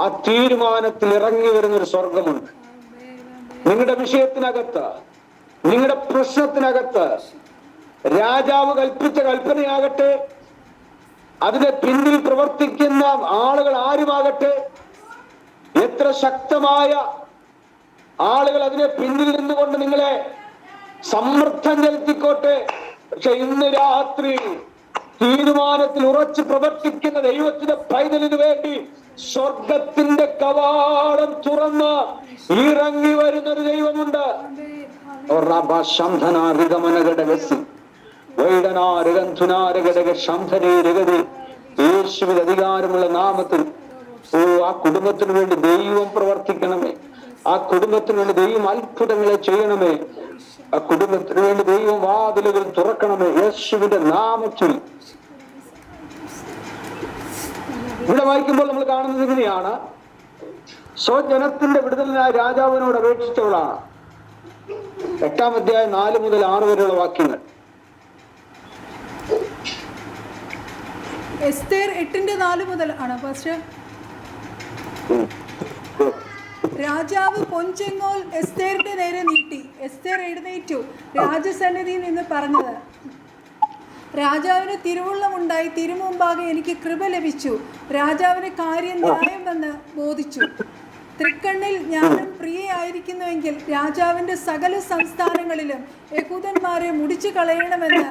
ആ തീരുമാനത്തിൽ ഇറങ്ങി വരുന്നൊരു സ്വർഗമുണ്ട്. നിങ്ങളുടെ വിഷയത്തിനകത്ത്, നിങ്ങളുടെ പ്രശ്നത്തിനകത്ത് രാജാവ് കൽപ്പിച്ച കൽപ്പനയാകട്ടെ, അതിന്റെ പിന്നിൽ പ്രവർത്തിക്കുന്ന ആളുകൾ ആരുമാകട്ടെ, എത്ര ശക്തമായ ആളുകൾ അതിനെ പിന്നിൽ നിന്നുകൊണ്ട് നിങ്ങളെ സമ്മർദ്ദം ചെലുത്തിക്കോട്ടെ, പക്ഷെ ഇന്ന് രാത്രി തീരുമാനത്തിൽ ഉറച്ചു പ്രവർത്തിക്കുന്ന ദൈവത്തിന്റെ പൈതലിന് വേണ്ടി സ്വർഗത്തിന്റെ കവാടം തുറന്ന് ഇറങ്ങി വരുന്നൊരു ദൈവമുണ്ട്. യേശുവിന്റെ അധികാരമുള്ള നാമത്തിൽ ആ കുടുംബത്തിന് വേണ്ടി ദൈവം പ്രവർത്തിക്കണമേ. ആ കുടുംബത്തിന് വേണ്ടി ദൈവം അത്ഭുതങ്ങളെ ചെയ്യണമേ. ആ കുടുംബത്തിന് വേണ്ടി ദൈവം വാതിലുകൾ തുറക്കണമേ യേശുവിന്റെ നാമത്തിൽ. ഇവിടെ വായിക്കുമ്പോൾ നമ്മൾ കാണുന്നത് ഇങ്ങനെയാണ്, സ്വജനത്തിന്റെ വിടുതലിനായി രാജാവിനോട് അപേക്ഷിച്ചവളാണ്. 8-ാം അധ്യായം 4 മുതൽ 6 വരെയുള്ള വാക്യങ്ങൾ. എസ്തേർ 8:4 മുതൽ ആണ് പാസ്റ്റർ. രാജാവ് പൊൻചെങ്കോൽ എസ്തേറിന്റെ നേരെ നീട്ടി. എസ്തേർ എഴുന്നേറ്റു രാജസന്നിധിയിൽ നിന്ന് പറഞ്ഞത്: രാജാവിന് തിരുവുള്ളമുണ്ടായി, തിരുമുമ്പാകെ എനിക്ക് കൃപ ലഭിച്ചു. രാജാവിന് കാര്യം ന്യായമെന്ന് ബോധിച്ചു. തൃക്കണ്ണിൽ ഞാനും പ്രിയയായിരിക്കുന്നുവെങ്കിൽ രാജാവിൻ്റെ സകല സംസ്ഥാനങ്ങളിലും യഹൂദന്മാരെ മുടിച്ചു കളയണമെന്ന്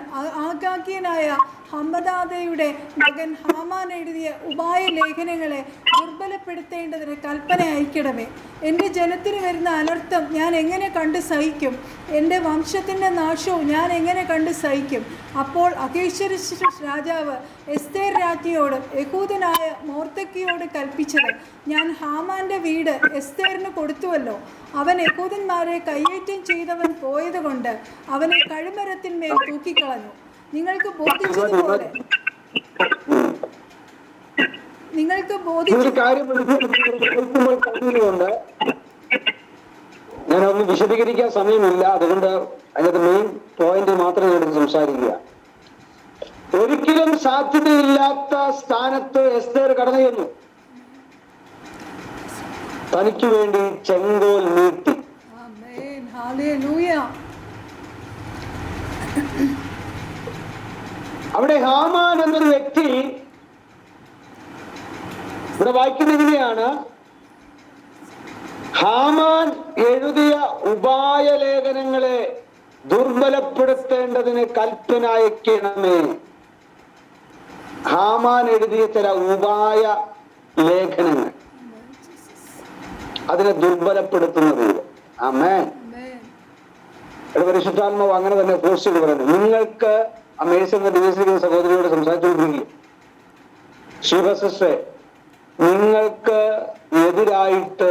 ആഗാഗ്യനായ ഹമ്മദാദയുടെ മകൻ ഹാമാൻ എഴുതിയ ഉപായ ലേഖനങ്ങളെ ദുർബലപ്പെടുത്തേണ്ടതിന് കൽപ്പന അയക്കണമേ. എൻ്റെ ജനത്തിന് വരുന്ന അനർത്ഥം ഞാൻ എങ്ങനെ കണ്ട് സഹിക്കും? എൻ്റെ വംശത്തിൻ്റെ നാശവും ഞാൻ എങ്ങനെ കണ്ട് സഹിക്കും? അപ്പോൾ അഹശ്വേരോശ് രാജാവ് എസ്തേർ രാജ്ഞിയോടും യഹൂദനായ മൊർദെഖായിയോട് കൽപ്പിച്ചത്: ഞാൻ ഹാമാൻ്റെ വീട് എസ്തേറിന് കൊടുത്തുവല്ലോ. അവൻ യഹൂദന്മാരെ കയ്യേറ്റം ചെയ്തവൻ പോയതുകൊണ്ട് അവനെ കഴുമരത്തിന്മേൽ തൂക്കിക്കളഞ്ഞു. നിങ്ങൾക്ക് ബോധിച്ചതുപോലെ ഞാനൊന്ന് വിശദീകരിക്കാൻ സമയമില്ല, അതുകൊണ്ട് അതിനകത്ത് മെയിൻ പോയിന്റ് മാത്രം ഞാൻ സംസാരിക്കുക. ഒരിക്കലും സാധ്യതയില്ലാത്ത സ്ഥാനത്ത് എസ്തേർ കടന്നു ചെന്നു. തനിക്ക് വേണ്ടി ചെങ്കോൽ നീട്ടി. അവിടെ ഹാമാൻ എന്നൊരു വ്യക്തി, ഇവിടെ വായിക്കുന്ന എങ്ങനെയാണ്: ഹാമാൻ എഴുതിയ ഉപായ ലേഖനങ്ങളെ ദുർബലപ്പെടുത്തേണ്ടതിന് കൽപ്പന അയക്കണമേ. ഹാമാൻ എഴുതിയ ചില ഉപായ ലേഖനങ്ങൾ, അതിനെ ദുർബലപ്പെടുത്തുന്നത്. ആമേൻ. പരിശുദ്ധാത്മാവ് അങ്ങനെ തന്നെ ഫോഴ്സ് ചെയ്ത് പറയുന്നത്. നിങ്ങൾക്ക് അമേരിക്ക ഡിവൈസിലിരിക്കുന്ന സഹോദരിയോട് സംസാരിച്ചുകൊണ്ടിരിക്കുക, ശിവസിസ്റ്ററെ, നിങ്ങൾക്ക് എതിരായിട്ട്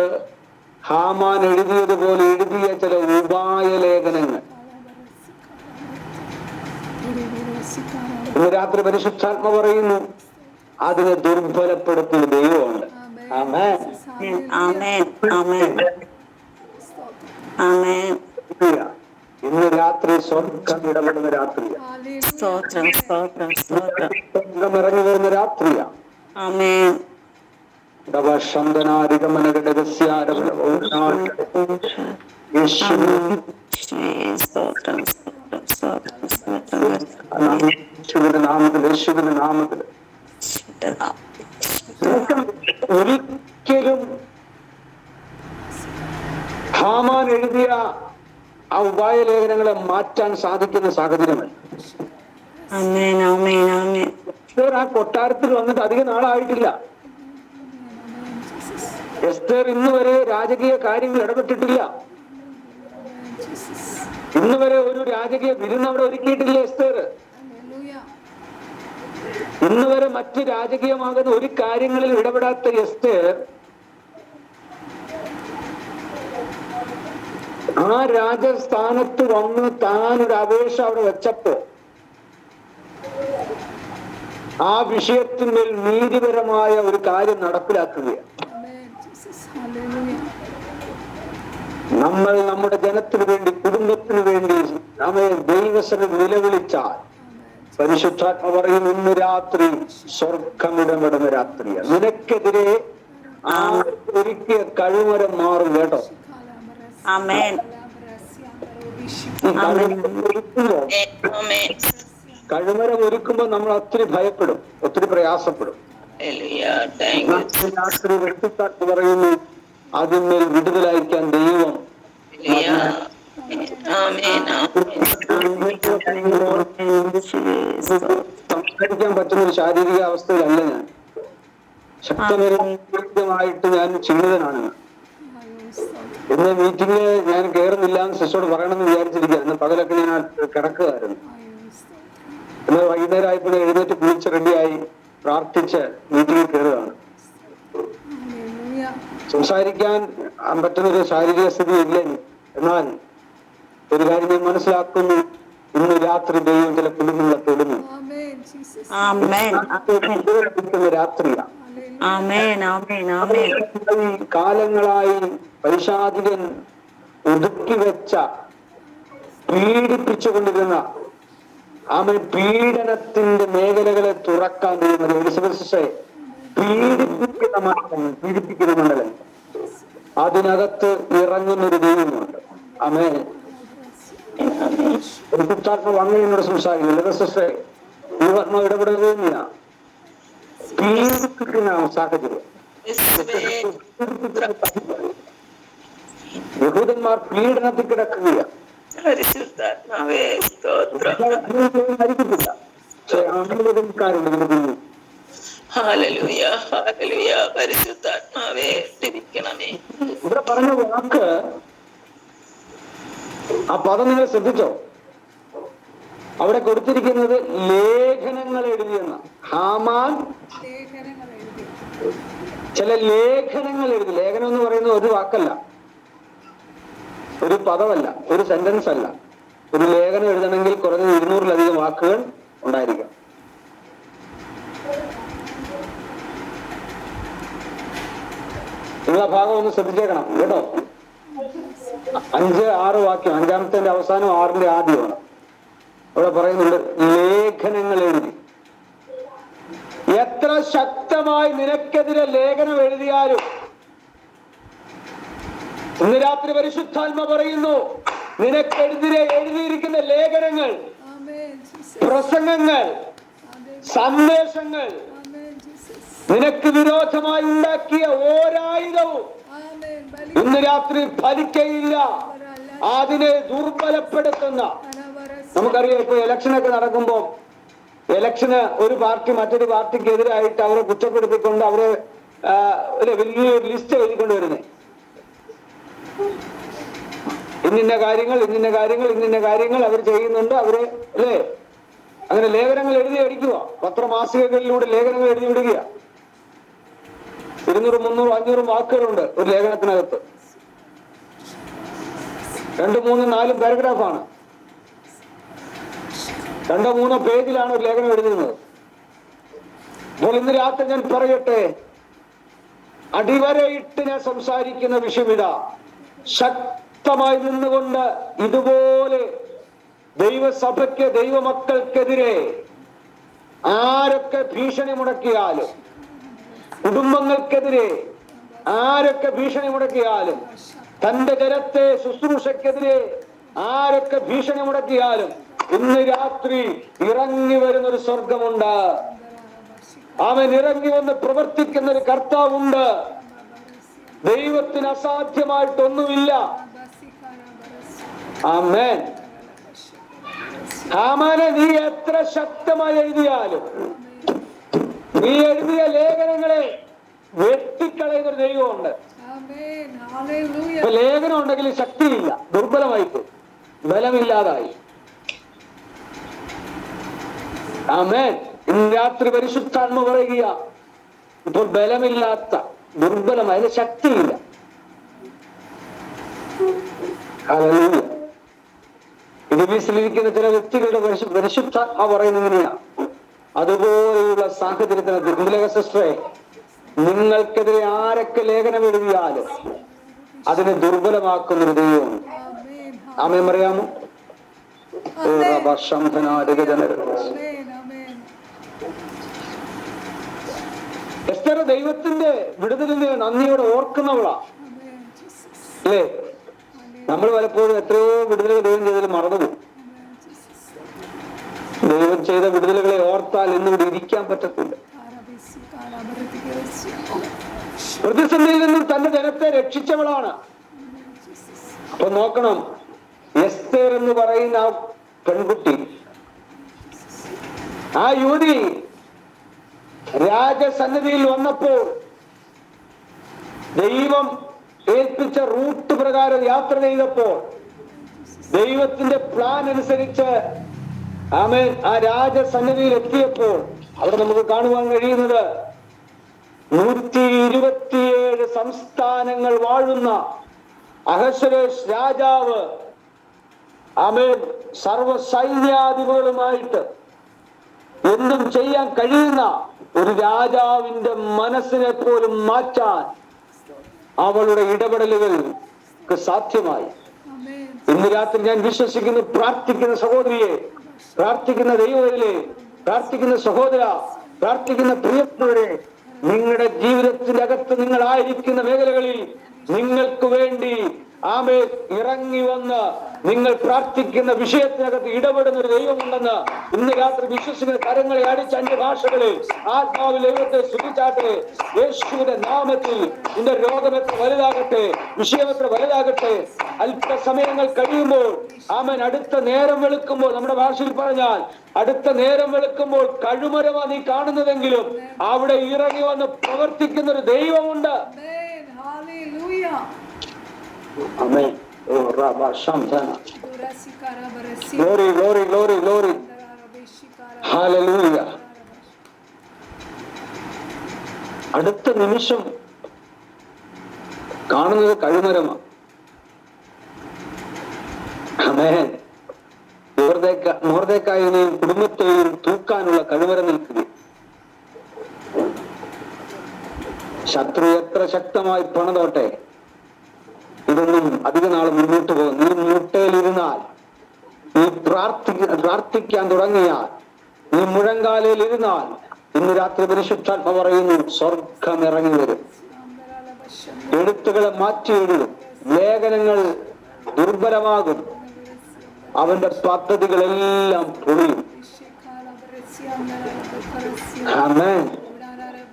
ഹാമാൻ എഴുതിയതുപോലെ എഴുതിയ ചില ഉപായ ലേഖനങ്ങൾ ഇന്ന് രാത്രി പരിശുദ്ധാത്മ പറയുന്നു, അതിനെ ദുർബലപ്പെടുത്തുന്ന ദൈവമുണ്ട്. ആമേൻ, ആമേൻ, ആമേൻ, ആമേൻ. ഇന്ന് രാത്രി സ്വർഗം ഇടപെടുന്ന രാത്രിയാണ്. സ്വർഗം ഇറങ്ങി വരുന്ന രാത്രിയാണ്. ആമേൻ. ഒരിക്കലും ഹാമാൻ എഴുതിയ ആ ഉപായ ലേഖനങ്ങളെ മാറ്റാൻ സാധിക്കുന്ന സാഹചര്യമല്ല. ആ കൊട്ടാരത്തിൽ വന്നിട്ട് അധിക നാളായിട്ടില്ല. എസ്തേർ ഇന്ന് വരെ രാജകീയ കാര്യങ്ങൾ ഇടപെട്ടിട്ടില്ല. ഇന്ന് വരെ ഒരു രാജകീയ വിരുന്ന് അവിടെ ഒരുക്കിയിട്ടില്ല എസ്തേർ. ഇന്ന് വരെ മറ്റ് രാജകീയമാകുന്ന ഒരു കാര്യങ്ങളിൽ ഇടപെടാത്ത എസ്തേർ ആ രാജസ്ഥാനത്ത് വന്ന് താനൊരു അപേക്ഷ അവിടെ വെച്ചപ്പോ ആ വിഷയത്തിന്മേൽ നീതിപരമായ ഒരു കാര്യം നടപ്പിലാക്കുകയാണ്. നമ്മൾ നമ്മുടെ ജനത്തിനു വേണ്ടി, കുടുംബത്തിനു വേണ്ടി നമ്മെ ദൈവസനം നിലവിളിച്ചാൽ പരിശുദ്ധാത്മ പറയും, ഇന്ന് രാത്രി സ്വർഗമിടപെടുന്ന രാത്രിയാണ്. നിനക്കെതിരെ ആ ഒരുക്കിയ കഴിമരം മാറും കേട്ടോ. കഴിമരം ഒരുക്കുമ്പോൾ നമ്മൾ ഒത്തിരി ഭയപ്പെടും, ഒത്തിരി പ്രയാസപ്പെടും. രാത്രി വ്യക്തിത്വം പറയുന്നു, അതിന്മേൽ വിടുതലയക്കാൻ ദൈവം. സംസാരിക്കാൻ പറ്റുന്ന ഒരു ശാരീരിക അവസ്ഥയിലല്ല ഞാൻ. ശക്തമായിട്ട് ഞാൻ ക്ഷീണിതനാണ്. ഇന്ന് മീറ്റിംഗ് ഞാൻ കയറുന്നില്ല എന്ന് സിസ്റ്റോട് പറയണമെന്ന് വിചാരിച്ചിരിക്കുക. ഇന്ന് പകലൊക്കെ ഞാൻ കിടക്കുകയായിരുന്നു. ഇന്ന് വൈകുന്നേരം ആയപ്പോൾ എഴുന്നേറ്റ് കുളിച്ച് റെഡിയായി പ്രാർത്ഥിച്ച് മീറ്റിംഗിൽ കയറുകയാണ്. സംസാരിക്കാൻ പറ്റുന്നൊരു ശാരീരിക സ്ഥിതി ഇല്ല. എന്നാൽ ഒരു കാര്യം ഞാൻ മനസ്സിലാക്കുന്നു, ഇന്ന് രാത്രി ദൈവം ചില കുടുംബങ്ങളെ തൊടുന്നു. രാത്രിയാണ്. കാലങ്ങളായി പൈശാചികൻ ഒതുക്കി വെച്ച, പീഡിപ്പിച്ചുകൊണ്ടിരുന്ന ആമൻ പീഡനത്തിന്റെ മേഖലകളെ തുറക്കാൻ കഴിയുന്നത് എലിസബത്ത് പീഡിപ്പിക്കുന്ന മണ്ഡലം അതിനകത്ത് ഇറങ്ങുന്നൊരു ദൈവമുണ്ട്. ആമേൻ. ഒരു കുറ്റാത്മ വന്നതിനോട് സംസാരിക്കുന്നു. ഇടപെടുകയില്ല. പീഡിപ്പിക്കുന്ന സാഹചര്യം യഹൂദന്മാർ പീഡനത്തിൽ കിടക്കുകയാണ്. ഇവിടെ പറഞ്ഞ വാക്ക്, ആ പദം നിങ്ങൾ ശ്രദ്ധിച്ചോ? അവിടെ കൊടുത്തിരിക്കുന്നത് ലേഖനങ്ങൾ എഴുതിയെന്ന. ഹാമാൻ ചില ലേഖനങ്ങൾ എഴുതി. ലേഖനം എന്ന് പറയുന്നത് ഒരു വാക്കല്ല, ഒരു പദമല്ല, ഒരു സെന്റൻസ് അല്ല. ഒരു ലേഖനം എഴുതണമെങ്കിൽ കുറഞ്ഞ 200-ലധികം വാക്കുകൾ ഉണ്ടായിരിക്കാം. നിങ്ങൾ ആ ഭാഗം ഒന്ന് ശ്രദ്ധിച്ചേക്കണം കേട്ടോ. 5-6 വാക്യം, 5-ാമത്തെ അവസാനം 6-ന്റെ ആദ്യമാണ്. അവിടെ പറയുന്നുണ്ട് ലേഖനങ്ങൾ എഴുതി. എത്ര ശക്തമായി നിനക്കെതിരെ ലേഖനം എഴുതിയാലും ഇന്ന് രാത്രി പരിശുദ്ധാത്മ പറയുന്നു, നിനക്കെതിരെ എഴുതിയിരിക്കുന്ന ലേഖനങ്ങൾ, പ്രസംഗങ്ങൾ, സന്ദേശങ്ങൾ, നിനക്ക് വിരോധമായി ഉണ്ടാക്കിയ ഓരായുധവും ഇന്ന് രാത്രി ഫലിക്കയില്ല. അതിനെ ദുർബലപ്പെടുത്തുന്ന, നമുക്കറിയാം ഇപ്പൊ ഇലക്ഷനൊക്കെ നടക്കുമ്പോ ഇലക്ഷന് ഒരു പാർട്ടി മറ്റൊരു പാർട്ടിക്ക് എതിരായിട്ട് അവരെ കുറ്റപ്പെടുത്തിക്കൊണ്ട് അവരെ വലിയൊരു ലിസ്റ്റ് എഴുതിക്കൊണ്ട് വരുന്നത്. ഇന്നിന്ന കാര്യങ്ങൾ അവർ ചെയ്യുന്നുണ്ട്, അവര് അല്ലേ? അങ്ങനെ ലേഖനങ്ങൾ എഴുതി അടിക്കുക. പത്രമാസികകളിലൂടെ ലേഖനങ്ങൾ എഴുതി വിടുക. 200, 300, 500 വാക്കുകളുണ്ട് ഒരു ലേഖനത്തിനകത്ത്. 2, 3, 4 പാരഗ്രാഫാണ്. 2, 3 പേജിലാണ് ഒരു ലേഖനം എഴുതുന്നത്. അപ്പോൾ ഇന്ന് രാത്രി ഞാൻ പറയട്ടെ, അടിവരയിട്ട് ഞാൻ സംസാരിക്കുന്ന വിഷയമിതാ. ശക്തമായി നിന്നുകൊണ്ട് ഇതുപോലെ ദൈവസഭയ്ക്ക്, ദൈവമക്കൾക്കെതിരെ ആരൊക്കെ ഭീഷണി മുടക്കിയാലും, കുടുംബങ്ങൾക്കെതിരെ ആരൊക്കെ ഭീഷണി മുടക്കിയാലും, തന്റെ ജനത്തെ ശുശ്രൂഷക്കെതിരെ ആരൊക്കെ ഭീഷണി മുടക്കിയാലും, ഇന്ന് രാത്രി ഇറങ്ങി വരുന്നൊരു സ്വർഗമുണ്ട്. അവൻ ഇറങ്ങി വന്ന് പ്രവർത്തിക്കുന്ന ഒരു കർത്താവുണ്ട്. ദൈവത്തിന് അസാധ്യമായിട്ടൊന്നുമില്ല. ആമേൻ. ഹാമാനെ നീ എത്ര ശക്തമായി എഴുതിയാലും, നീ എഴുതിയ ലേഖനങ്ങളെ വെട്ടിക്കളയുന്നൊരു ദൈവമുണ്ട്. ലേഖനം ഉണ്ടെങ്കിൽ ശക്തിയില്ല, ദുർബലമായിട്ട്, ബലമില്ലാതായി. ആമേൻ. ഇന്ന് രാത്രി പരിശുദ്ധാത്മ പറയുക, ഇപ്പോൾ ബലമില്ലാത്ത, ദുർബലമായ, ശക്തിയില്ല. ഇതിലിരിക്കുന്ന ചില വ്യക്തികളുടെ പരിശുദ്ധാത്മ പറയുന്നത് ഇങ്ങനെയാ. അതുപോലെയുള്ള സാഹചര്യത്തിന് സിസ്റ്ററെ, നിങ്ങൾക്കെതിരെ ആരൊക്കെ ലേഖനം എഴുതിയാലും അതിനെ ദുർബലമാക്കുന്നൊരു ദൈവമാണ്. ആമേൻ പറയാമോ? എസ്തർ ദൈവത്തിന്റെ വിടുതലിനെ നന്ദിയോടെ ഓർക്കുന്നവളാ, അല്ലേ? നമ്മൾ പലപ്പോഴും എത്രയോ വിടുതലുകൾ ദൈവം ചെയ്തതിൽ മറന്നുപോകും. ദൈവം ചെയ്ത വിടുതലുകളെ ഓർത്താൽ ഇന്നിവിടെ ഇരിക്കാൻ പറ്റത്തില്ല. പ്രതിസന്ധിയിൽ നിന്നും തന്റെ ജനത്തെ രക്ഷിച്ചവളാണ്. അപ്പൊ നോക്കണം, എസ്തേർ എന്ന് പറയുന്ന ആ പെൺകുട്ടി, ആ യുവതി രാജസന്നിധിയിൽ വന്നപ്പോൾ ദൈവം ഏൽപ്പിച്ച റൂട്ട് പ്രകാരം യാത്ര ചെയ്തപ്പോൾ, ദൈവത്തിന്റെ പ്ലാൻ അനുസരിച്ച് ആമേൻ ആ രാജസന്നിധിയിൽ എത്തിയപ്പോൾ അവിടെ നമുക്ക് കാണുവാൻ കഴിയുന്നത് 127 സംസ്ഥാനങ്ങൾ വാഴുന്ന അഹശ്വേരോശ് രാജാവ് ആമേൻ സർവ സൈന്യാധിപകളുമായിട്ട് എന്തും ചെയ്യാൻ കഴിയുന്ന ഒരു രാജാവിന്റെ മനസ്സിനെ പോലും മാറ്റാൻ അവളുടെ ഇടപെടലുകൾക്ക് സാധ്യമായി. ഇന്ന് രാത്രി ഞാൻ വിശ്വസിക്കുന്നു, പ്രാർത്ഥിക്കുന്ന സഹോദരിയെ, പ്രാർത്ഥിക്കുന്ന ദൈവത്തിലെ, പ്രാർത്ഥിക്കുന്ന സഹോദര, പ്രാർത്ഥിക്കുന്ന പ്രിയപ്പെട്ടവരെ, നിങ്ങളുടെ ജീവിതത്തിന്റെ അകത്ത് നിങ്ങളായിരിക്കുന്ന മേഖലകളിൽ നിങ്ങൾക്ക് വേണ്ടി ആമേൻ ഇറങ്ങി വന്ന് നിങ്ങൾ പ്രാർത്ഥിക്കുന്ന വിഷയത്തിനകത്ത് ഇടപെടുന്ന ഒരു ദൈവമുണ്ടെന്ന് ഇന്ന് രാത്രി വിശ്വസിക്കുന്ന കരങ്ങളെ അടിച്ച് അന്യഭാഷകളിൽ ആത്മാവിൽ ദൈവത്തെ സ്തുതിച്ചാട്ടെ. യേശുവിന്റെ നാമത്തിൽ നിന്റെ രോഗം എത്ര വലുതാകട്ടെ, വിഷയം എത്ര വലുതാകട്ടെ, അല്പസമയങ്ങൾ കഴിയുമ്പോൾ ആമേൻ അടുത്ത നേരം വെളുക്കുമ്പോൾ, നമ്മുടെ ഭാഷയിൽ പറഞ്ഞാൽ അടുത്ത നേരം വെളുക്കുമ്പോൾ കഴുമരമാ നീ കാണുന്നതെങ്കിലും അവിടെ ഇറങ്ങി വന്ന് പ്രവർത്തിക്കുന്ന ഒരു ദൈവമുണ്ട്. Amen. Oh, Rabba Shamdana. Glory, glory, glory, glory. Hallelujah. അടുത്ത നിമിഷം കാണുന്നത് കഴുമരമാണ്. Amen. മോർദെഖായിനെയും കുടുംബത്തെയും തൂക്കാനുള്ള കഴുമരം നിൽക്കുക. ശത്രു എത്ര ശക്തമായി പണിതോട്ടെ, ഇതൊന്നും അധിക നാൾ മുന്നോട്ട് പോകും. നീ മൂട്ടയിലിരുന്നാൽ, നീ പ്രാർത്ഥിക്കാൻ തുടങ്ങിയാൽ, നീ മുഴങ്കാലയിൽ ഇരുന്നാൽ, ഇന്ന് രാത്രി പരിശുദ്ധാത്മ പറയുന്നു, സ്വർഗം ഇറങ്ങി വരും. എഴുത്തുകളെ മാറ്റി എഴുതും, ലേഖനങ്ങൾ ദുർബലമാകും, അവന്റെ പദ്ധതികളെല്ലാം പൊളിയും. ആമേൻ.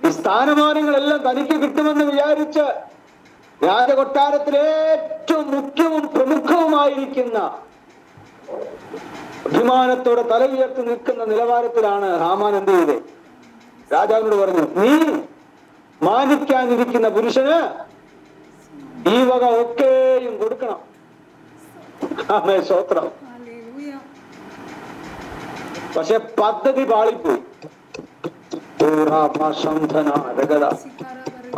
ഈ സ്ഥാനമാനങ്ങളെല്ലാം തനിക്ക് കിട്ടുമെന്ന് വിചാരിച്ച് രാജകൊട്ടാരത്തിലെ ഏറ്റവും മുഖ്യവും പ്രമുഖവുമായിരിക്കുന്ന, അഭിമാനത്തോടെ തല ഉയർത്തി നിൽക്കുന്ന നിലവാരത്തിലാണ് ഹാമാൻ എന്ത് ചെയ്തത്? രാജാവിനോട് പറഞ്ഞു, നീ മാനിക്കാനിരിക്കുന്ന പുരുഷന് ഈ വക ഒക്കെയും കൊടുക്കണം. ആമേൻ, സ്തോത്രം. പക്ഷെ പദ്ധതി പാളിപ്പോയി.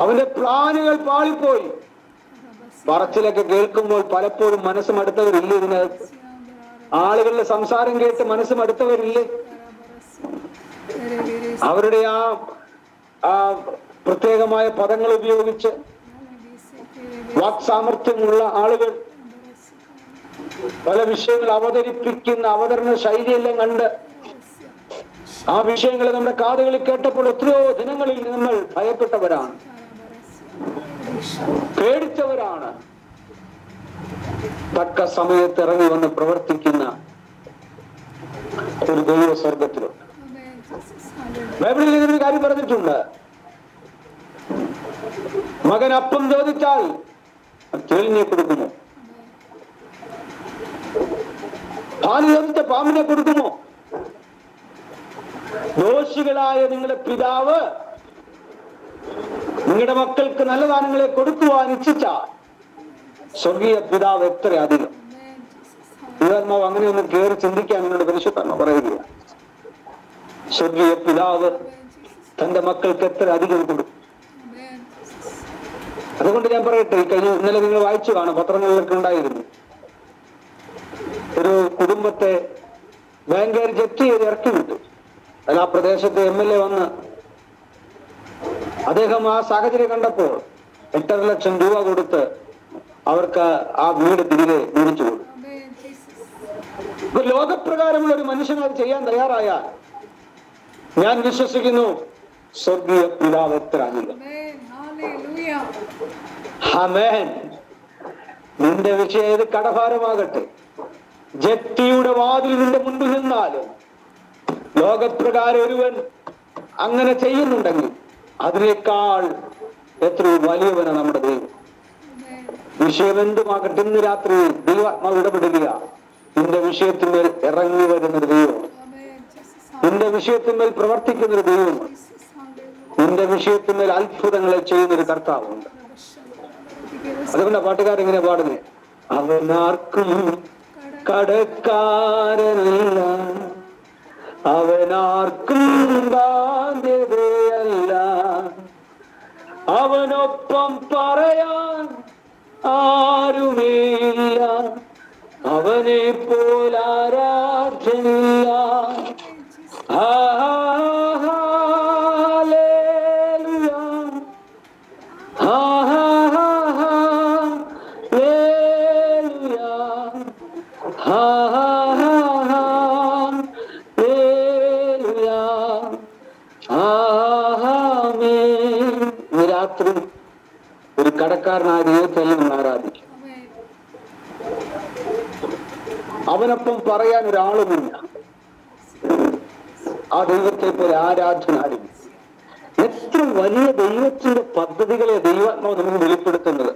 അവന്റെ പ്ലാനുകൾ പാളിപ്പോയി. പറച്ചിലൊക്കെ കേൾക്കുമ്പോൾ പലപ്പോഴും മനസ്സും അടുത്തവരില്ലേ? ഇതിനകത്ത് ആളുകളുടെ സംസാരം കേട്ട് മനസ്സും അടുത്തവരില്ലേ? അവരുടെ ആ പ്രത്യേകമായ പദങ്ങൾ ഉപയോഗിച്ച് വാക് സാമർഥ്യമുള്ള ആളുകൾ പല വിഷയങ്ങൾ അവതരിപ്പിക്കുന്ന അവതരണ ശൈലിയെല്ലാം കണ്ട് ആ വിഷയങ്ങളെ നമ്മുടെ കാതുകളിൽ കേട്ടപ്പോൾ എത്രയോ ദിനങ്ങളിൽ നമ്മൾ ഭയപ്പെട്ടവരാണ്, പേടിച്ചവരാണ്. തക്ക സമയത്ത് ഇറങ്ങി വന്ന് പ്രവർത്തിക്കുന്ന ഒരു ദൈവ സ്വർഗത്തിലുണ്ട്. ബൈബിളിൽ ഇങ്ങനൊരു കാര്യം പറഞ്ഞിട്ടുണ്ട്, മകൻ അപ്പം ചോദിച്ചാൽ തേളിനെ കൊടുക്കുമോ? പാല് ചോദിച്ച പാമ്പിനെ കൊടുക്കുമോ? ദോഷികളായ നിങ്ങളുടെ പിതാവ് നിങ്ങളുടെ മക്കൾക്ക് നല്ല ദാനങ്ങളെ കൊടുക്കുവാൻ ഇച്ഛിച്ചാൽ സ്വർഗീയ പിതാവ് എത്ര അധികം. ദൈവാത്മാവ് അങ്ങനെയൊന്നും കയറി ചിന്തിക്കാൻ നിങ്ങളുടെ പരിശുദ്ധാത്മ പറയുകയാണ്. സ്വർഗീയ പിതാവ് തന്റെ മക്കൾക്ക് എത്ര അധികം കൊടുക്കും. അതുകൊണ്ട് ഞാൻ പറയട്ടെ, ഇന്നലെ നിങ്ങൾ വായിച്ചു കാണും, പത്രങ്ങളിലൊക്കെ ഉണ്ടായിരുന്നു, ഒരു കുടുംബത്തെ ബാങ്കുകാർ ജപ്തി ചെയ്ത് ഇറക്കി വിട്ടു. അതിൽ ആ പ്രദേശത്തെ MLA വന്ന് അദ്ദേഹം ആ സാഹചര്യം കണ്ടപ്പോൾ 8.5 ലക്ഷം രൂപ കൊടുത്ത് അവർക്ക് ആ വീട് തിരികെ മേടിച്ചു കൊടുത്തു. ഇപ്പൊ ലോകപ്രകാരമുള്ള ഒരു മനുഷ്യൻ അത് ചെയ്യാൻ തയ്യാറായാൽ ഞാൻ വിശ്വസിക്കുന്നു സ്വർഗീയ പിതാവ് എത്ര അധികം. ആമേൻ. നിന്റെ വിഷയം ഏത് കടഭാരമാകട്ടെ, ജപ്തിയുടെ വാതിൽ നിന്റെ മുൻപിൽ നിന്നാലും ലോകപ്രകാരം ഒരുവൻ അങ്ങനെ ചെയ്യുന്നുണ്ടെങ്കിൽ അതിനേക്കാൾ എത്രയോ വലിയവനാണ് നമ്മുടെ ദൈവം. വിഷയം എന്തുമാകട്ടെ, ഇന്ന് രാത്രി ദൈവാത്മാവ് ഇടപെടുക. നിന്റെ വിഷയത്തിന്മേൽ ഇറങ്ങി വരുന്നൊരു ദൈവം, നിന്റെ വിഷയത്തിന്മേൽ പ്രവർത്തിക്കുന്നൊരു ദൈവമാണ്, നിന്റെ വിഷയത്തിന്മേൽ അത്ഭുതങ്ങളെ ചെയ്യുന്നൊരു കർത്താവുണ്ട്. അതുകൊണ്ട് പാട്ടുകാരെങ്ങനെ പാടുന്നേ? അവനാർക്കും കടക്കാരനല്ല, അവനാർക്കും ബാധ്യതയല്ല, അവനൊപ്പം പറയാൻ ആരുമേയില്ല, അവനെ പോലാരാധനില്ല. ദൈവത്തെ നിന്ന് ആരാധിക്കും. ആമേൻ. അവനൊപ്പം പറയാൻ ഒരാളുമില്ല. ആ ദൈവത്തെ പോലെ ആരാധനാരും. എത്ര വലിയ ദൈവത്തിന്റെ പദ്ധതികളെ ദൈവാത്മാവ് നമുക്ക് വെളിപ്പെടുത്തുന്നത്.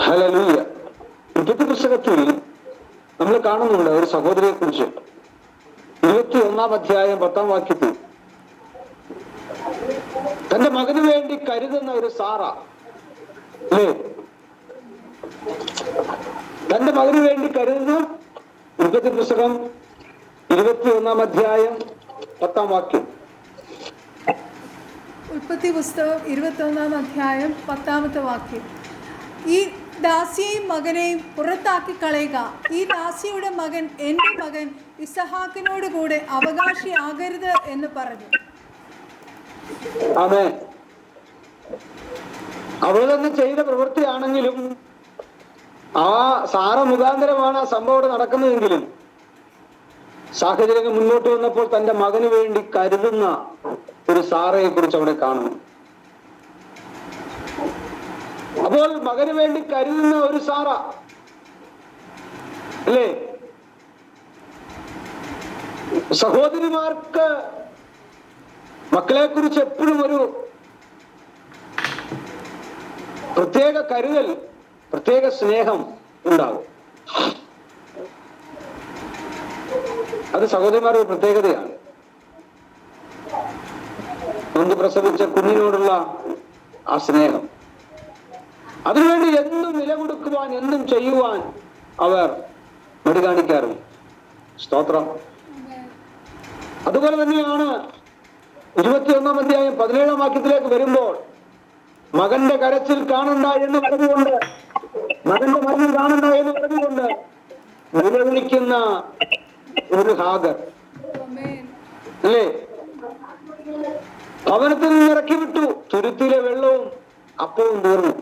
ഹല്ലേലൂയ. ഉൽപ്പത്തി പുസ്തകത്തിൽ നമ്മൾ കാണുന്നുണ്ട് ഒരു സഹോദരിയെ കുറിച്ച്. 21-ാം അധ്യായം 10-ാം വാക്യത്തിൽ തന്റെ മകന് വേണ്ടി കരുതുന്ന ഒരു സാറ, അല്ലേ? തന്റെ മകന് വേണ്ടി കരുതുന്ന ഉൽപ്പത്തി പുസ്തകം 21-ാം അധ്യായം 10-ാം വാക്യം. ഉൽപ്പത്തി പുസ്തകം 21-ാം അധ്യായം 10-ാമത്തെ വാക്യം. ഈ ദാസിയെയും മകനെയും പുറത്താക്കി കളയുക. ഈ ദാസിയുടെ മകൻ എൻ്റെ മകൻ ഇസഹാക്കിനോട് കൂടെ അവകാശിയാകരുത് എന്ന് പറഞ്ഞു. ആമേൻ. അവൾ തന്നെ ചെയ്ത പ്രവൃത്തിയാണെങ്കിലും, ആ സാറ മുഖാന്തരമാണ് ആ സംഭവം നടക്കുന്നതെങ്കിലും, സാഹചര്യങ്ങൾ മുന്നോട്ട് വന്നപ്പോൾ തന്റെ മകന് വേണ്ടി കരുതുന്ന ഒരു സാറയെ കുറിച്ച് അവിടെ കാണുന്നു. അപ്പോൾ മകന് വേണ്ടി കരുതുന്ന ഒരു സാറ, അല്ലേ? സഹോദരിമാർക്ക് മക്കളെ കുറിച്ച് എപ്പോഴും ഒരു പ്രത്യേക കരുതൽ, പ്രത്യേക സ്നേഹം ഉണ്ടാകും. അത് സഹോദരിമാരുടെ ഒരു പ്രത്യേകതയാണ്. നൊന്ത് പ്രസവിച്ച കുഞ്ഞിനോടുള്ള ആ സ്നേഹം, അതിനുവേണ്ടി എന്തും വില കൊടുക്കുവാൻ, എന്തും ചെയ്യുവാൻ അവർ മടി കാണിക്കാറുണ്ട്. സ്തോത്രം. അതുപോലെ തന്നെയാണ് 21-ാം അധ്യായം 17-ാം വാക്യത്തിലേക്ക് വരുമ്പോൾ, മകന്റെ കരച്ചിൽ കാണണ്ട എന്ന് പറഞ്ഞുകൊണ്ട്, മകന്റെ മരണം കാണണ്ട എന്ന് പറഞ്ഞുകൊണ്ട് നിലവിളിക്കുന്ന ഒരു ഹാഗർ, അല്ലേ? ഭവനത്തിൽ നിന്ന് ഇറക്കി വിട്ടു. തുരുത്തിലെ വെള്ളവും അപ്പവും തീർന്നു.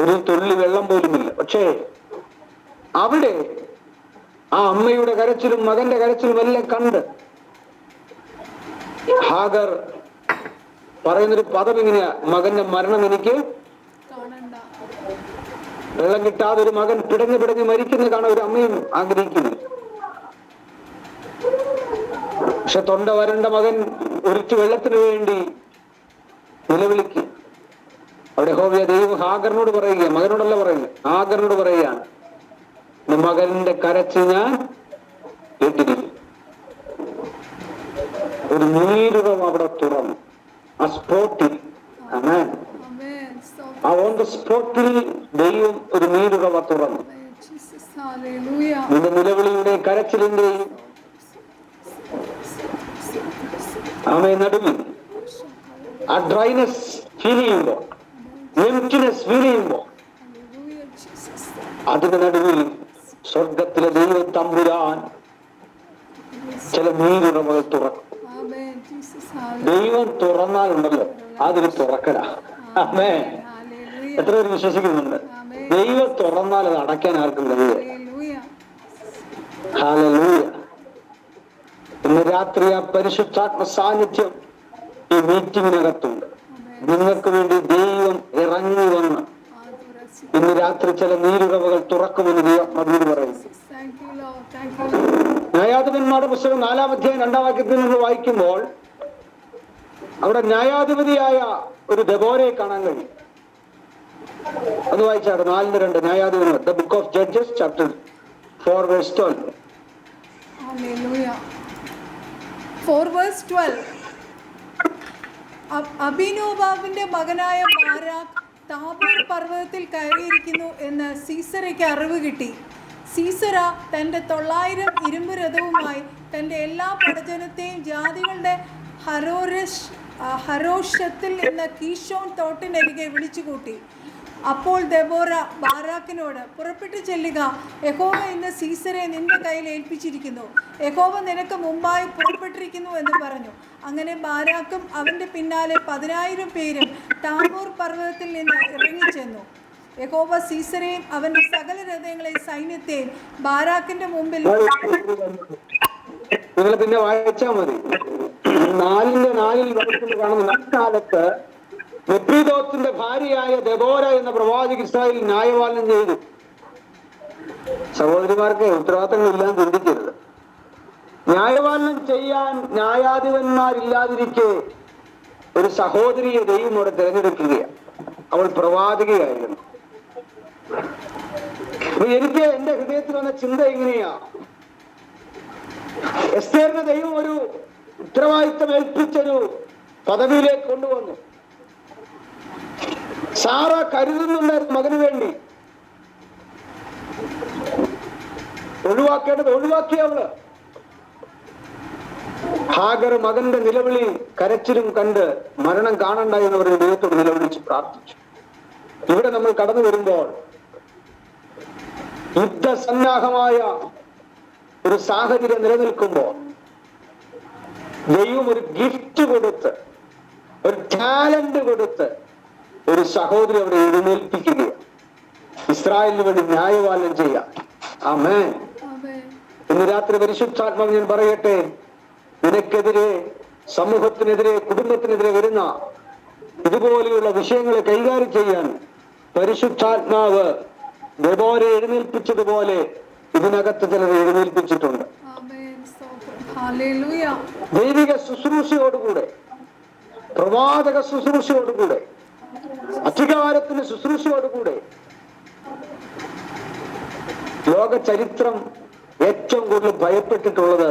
ഒരു തുള്ളി വെള്ളം പോലുമില്ല. പക്ഷേ അവിടെ ആ അമ്മയുടെ കരച്ചിലും മകന്റെ കരച്ചിലും എല്ലാം കണ്ട് ഹാഗർ പറയുന്നൊരു പദം ഇങ്ങനെയാ: മകന്റെ മരണം എനിക്ക് കാണണ്ട. വെള്ളം കിട്ടാതെ ഒരു മകൻ പിടഞ്ഞു പിടഞ്ഞ് മരിക്കുന്ന കാണാൻ ഒരു അമ്മയും ആഗ്രഹിക്കുന്നു. പക്ഷെ തൊണ്ട വരണ്ട മകൻ ഒരിച്ചു വെള്ളത്തിന് വേണ്ടി നിലവിളിക്കും. അവിടെ യഹോവ ദൈവം ഹാഗറിനോട് പറയുക, മകനോടല്ല പറയുക, ഹാഗറിനോട് പറയുകയാണ്: മകന്റെ കരച്ചിൽ ഞാൻ കേട്ടിരിക്കും. ഒരു നീരുറം അവിടെ തുറന്നു ആ സ്പോട്ടിൽ. ആമേൻ. ആ ഓൺ ദ സ്പോട്ടിൽ ദൈവം ഒരു നീരുറവ തുറന്നു. ജീസസ്. ഹല്ലേലൂയ. നിന്റെ നിലവിളിയുടെയും കരച്ചിലിന്റെയും ആമേൻ നടുവിൽ ആ ഡ്രൈനെസ് ഫീൽ ചെയ്യുമ്പോ, എംപ്റ്റിനെസ് ഫീൽ ചെയ്യുമ്പോ, ഹല്ലേലൂയ ജീസസ്. അതിന് നടുവിൽ സ്വർഗത്തിലെ ദൈവം തമ്പുരാൻ ചില നീരുറവകൾ തുറക്കും. ആമേൻ ജീസസ്. ദൈവം തുറന്നാലുണ്ടല്ലോ അതൊരു തുറക്കല. ആമേൻ. ഹല്ലേലൂയ. എത്ര പേര് വിശ്വസിക്കുന്നുണ്ട്? ദൈവം തുറന്നാൽ അത് അടയ്ക്കാൻ ആർക്കും കഴിയില്ല. ഹല്ലേലൂയ. ഹല്ലേലൂയ. ഇന്ന് രാത്രി ആ പരിശുദ്ധാത്മ സാന്നിധ്യം ഈ മീറ്റിങ്ങിനകത്തുണ്ട്. നിങ്ങൾക്ക് വേണ്ടി ദൈവം ഇറങ്ങി വന്ന് ഇന്ന് രാത്രി ചില നീരുറവകൾ തുറക്കുമെന്ന് ദൈവം മറുപടി പറയുന്നു. Thank you, Lord. Thank you, Lord. ന്യായാധിപന്മാരുടെ പുസ്തകം 4-ാം അധ്യായം 2-ാം വാക്യത്തിൽ നമ്മൾ വായിക്കുമ്പോൾ അവിടെ ന്യായാധിപതിയായ ഒരു ദെബോരയെ കാണാൻ കഴിയും. അത് വായിച്ചാണ് 4:2 ന്യായാധിപന്മാർ, the book of judges chapter 4 verse 12. Hallelujah. 4 verse 12. അബീനോബാബിന്റെ മകനായ ബാരാക്ക് താബോർ പർവ്വതത്തിൽ കയറിയിരിക്കുന്നു എന്ന് സീസറയ്ക്ക് അറിവ് കിട്ടി. സീസറ തൻ്റെ 900 ഇരുമ്പ് രഥവുമായി തൻ്റെ എല്ലാ പടജനത്തെയും ജാതികളുടെ ഹരോഷത്തിൽ നിന്ന് കീശോൻ തോട്ടിനരികെ വിളിച്ചുകൂട്ടി. അപ്പോൾ ദെബോറ ബാരാക്കിനോട്, പുറപ്പെട്ടു ചെല്ലുക, യഹോവ ഇന്ന് സീസറെ നിന്റെ കയ്യിൽ ഏൽപ്പിച്ചിരിക്കുന്നു, യഹോവ നിനക്ക് മുമ്പായി പുറപ്പെട്ടിരിക്കുന്നു എന്ന് പറഞ്ഞു. അങ്ങനെ ബാരാക്കും അവൻ്റെ പിന്നാലെ 10,000 പേരും താബോർ പർവ്വതത്തിൽ നിന്ന് ഇറങ്ങിച്ചെന്നു. യഹോവ സീസരെയും അവൻ്റെ സകല രഥങ്ങളെയും സൈന്യത്തെയും ബാരാക്കിന്റെ മുമ്പിൽ നിങ്ങൾ പിന്നെ വായിച്ചാൽ മതി. 4:4 കാണുന്ന അക്കാലത്ത് നെപ്പീദോത്തിന്റെ ഭാര്യയായ ദെബോര എന്ന പ്രവാചക ഇസ്രായേൽ ന്യായപാലനം ചെയ്തു. സഹോദരിമാർക്ക് ഉത്തരവാദിത്തങ്ങളില്ലാന്ന് ചിന്തിക്കരുത്. ന്യായപാലനം ചെയ്യാൻ ന്യായാധിപന്മാരില്ലാതിരിക്കെ ഒരു സഹോദരിയെ ദൈവം അവിടെ തിരഞ്ഞെടുക്കുകയാണ്. അവൾ പ്രവാചകയായിരുന്നു. എനിക്ക് എന്റെ ഹൃദയത്തിൽ വന്ന ചിന്ത എങ്ങനെയാ, എസ്തേറിനെ ദൈവം ഒരു ഉത്തരവാദിത്തം ഏൽപ്പിച്ചൊരു പദവിയിലേക്ക് കൊണ്ടുവന്നു. സാറ കരുതുന്നുണ്ടായിരുന്നു മകന് വേണ്ടി, ഒഴിവാക്കേണ്ടത് ഒഴിവാക്കി. അവള് ഹാഗർ മകന്റെ നിലവിളി കരച്ചിലും കണ്ട് മരണം കാണണ്ട എന്ന് പറഞ്ഞ് ദൈവത്തോട് നിലവിളിച്ച് പ്രാർത്ഥിച്ചു. ഇവിടെ നമ്മൾ കടന്നു വരുമ്പോൾ യുദ്ധസന്നാഹമായ ഒരു സാഹചര്യം നിലനിൽക്കുമ്പോൾ ദൈവം ഒരു ഗിഫ്റ്റ് കൊടുത്ത്, ഒരു ടാലന്റ് കൊടുത്ത് ഒരു സഹോദരി അവിടെ എഴുന്നേൽപ്പിക്കുകയാണ്. ഇസ്രായേലിന് വേണ്ടി ന്യായപാലനം ചെയ്യാം. ആമേൻ. ഇന്ന് രാത്രി പരിശുദ്ധാത്മാവ് ഞാൻ പറയട്ടെ, നിനക്കെതിരെ, സമൂഹത്തിനെതിരെ, കുടുംബത്തിനെതിരെ വരുന്ന ഇതുപോലെയുള്ള വിഷയങ്ങളെ കൈകാര്യം ചെയ്യാൻ പരിശുദ്ധാത്മാവ് ദെബോരെ എഴുന്നേൽപ്പിച്ചതുപോലെ ഇതിനകത്ത് ചിലർ എഴുന്നേൽപ്പിച്ചിട്ടുണ്ട്. ദൈവിക ശുശ്രൂഷയോടുകൂടെ, പ്രവാചക ശുശ്രൂഷയോടുകൂടെ, അധികാരത്തിന്റെ ശുശ്രൂഷയോടുകൂടെ ലോക ചരിത്രം ഏറ്റവും കൂടുതൽ ഭയപ്പെട്ടിട്ടുള്ളത്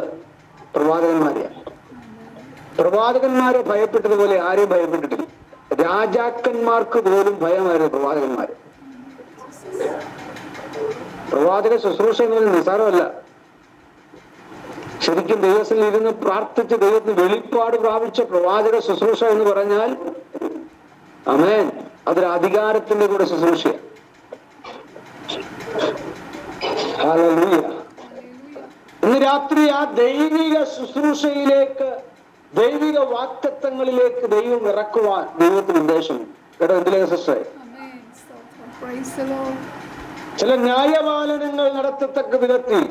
പ്രവാചകന്മാരെയാണ്. പ്രവാചകന്മാരെ ഭയപ്പെട്ടതുപോലെ ആരെയും ഭയപ്പെട്ടിട്ടില്ല. രാജാക്കന്മാർക്ക് പോലും ഭയമായിരുന്നു പ്രവാചകന്മാര്. പ്രവാചക ശുശ്രൂഷ എന്ന് പറയുന്നത് നിസ്സാരമല്ല. ശരിക്കും ദൈവത്തിൽ ഇരുന്ന് പ്രാർത്ഥിച്ച് ദൈവത്തിന് വെളിപ്പാട് പ്രാപിച്ച പ്രവാചക ശുശ്രൂഷ എന്ന് പറഞ്ഞാൽ, ആമേൻ, അതൊരു അധികാരത്തിന്റെ കൂടെ ശുശ്രൂഷയാണ്. ഹല്ലേലൂയ. ഇന്ന് രാത്രി ആ ദൈവിക ശുശ്രൂഷയിലേക്ക്, ദൈവിക വാക്തത്വങ്ങളിലേക്ക് ദൈവം ഇറക്കുവാൻ ദൈവത്തിന് ഉദ്ദേശമുണ്ട്. കേട്ടോ എന്തിലേക്ക് സിസ്റ്ററെ? ചില ന്യായപാലനങ്ങൾ നടത്തത്തക്ക വിധത്തിൽ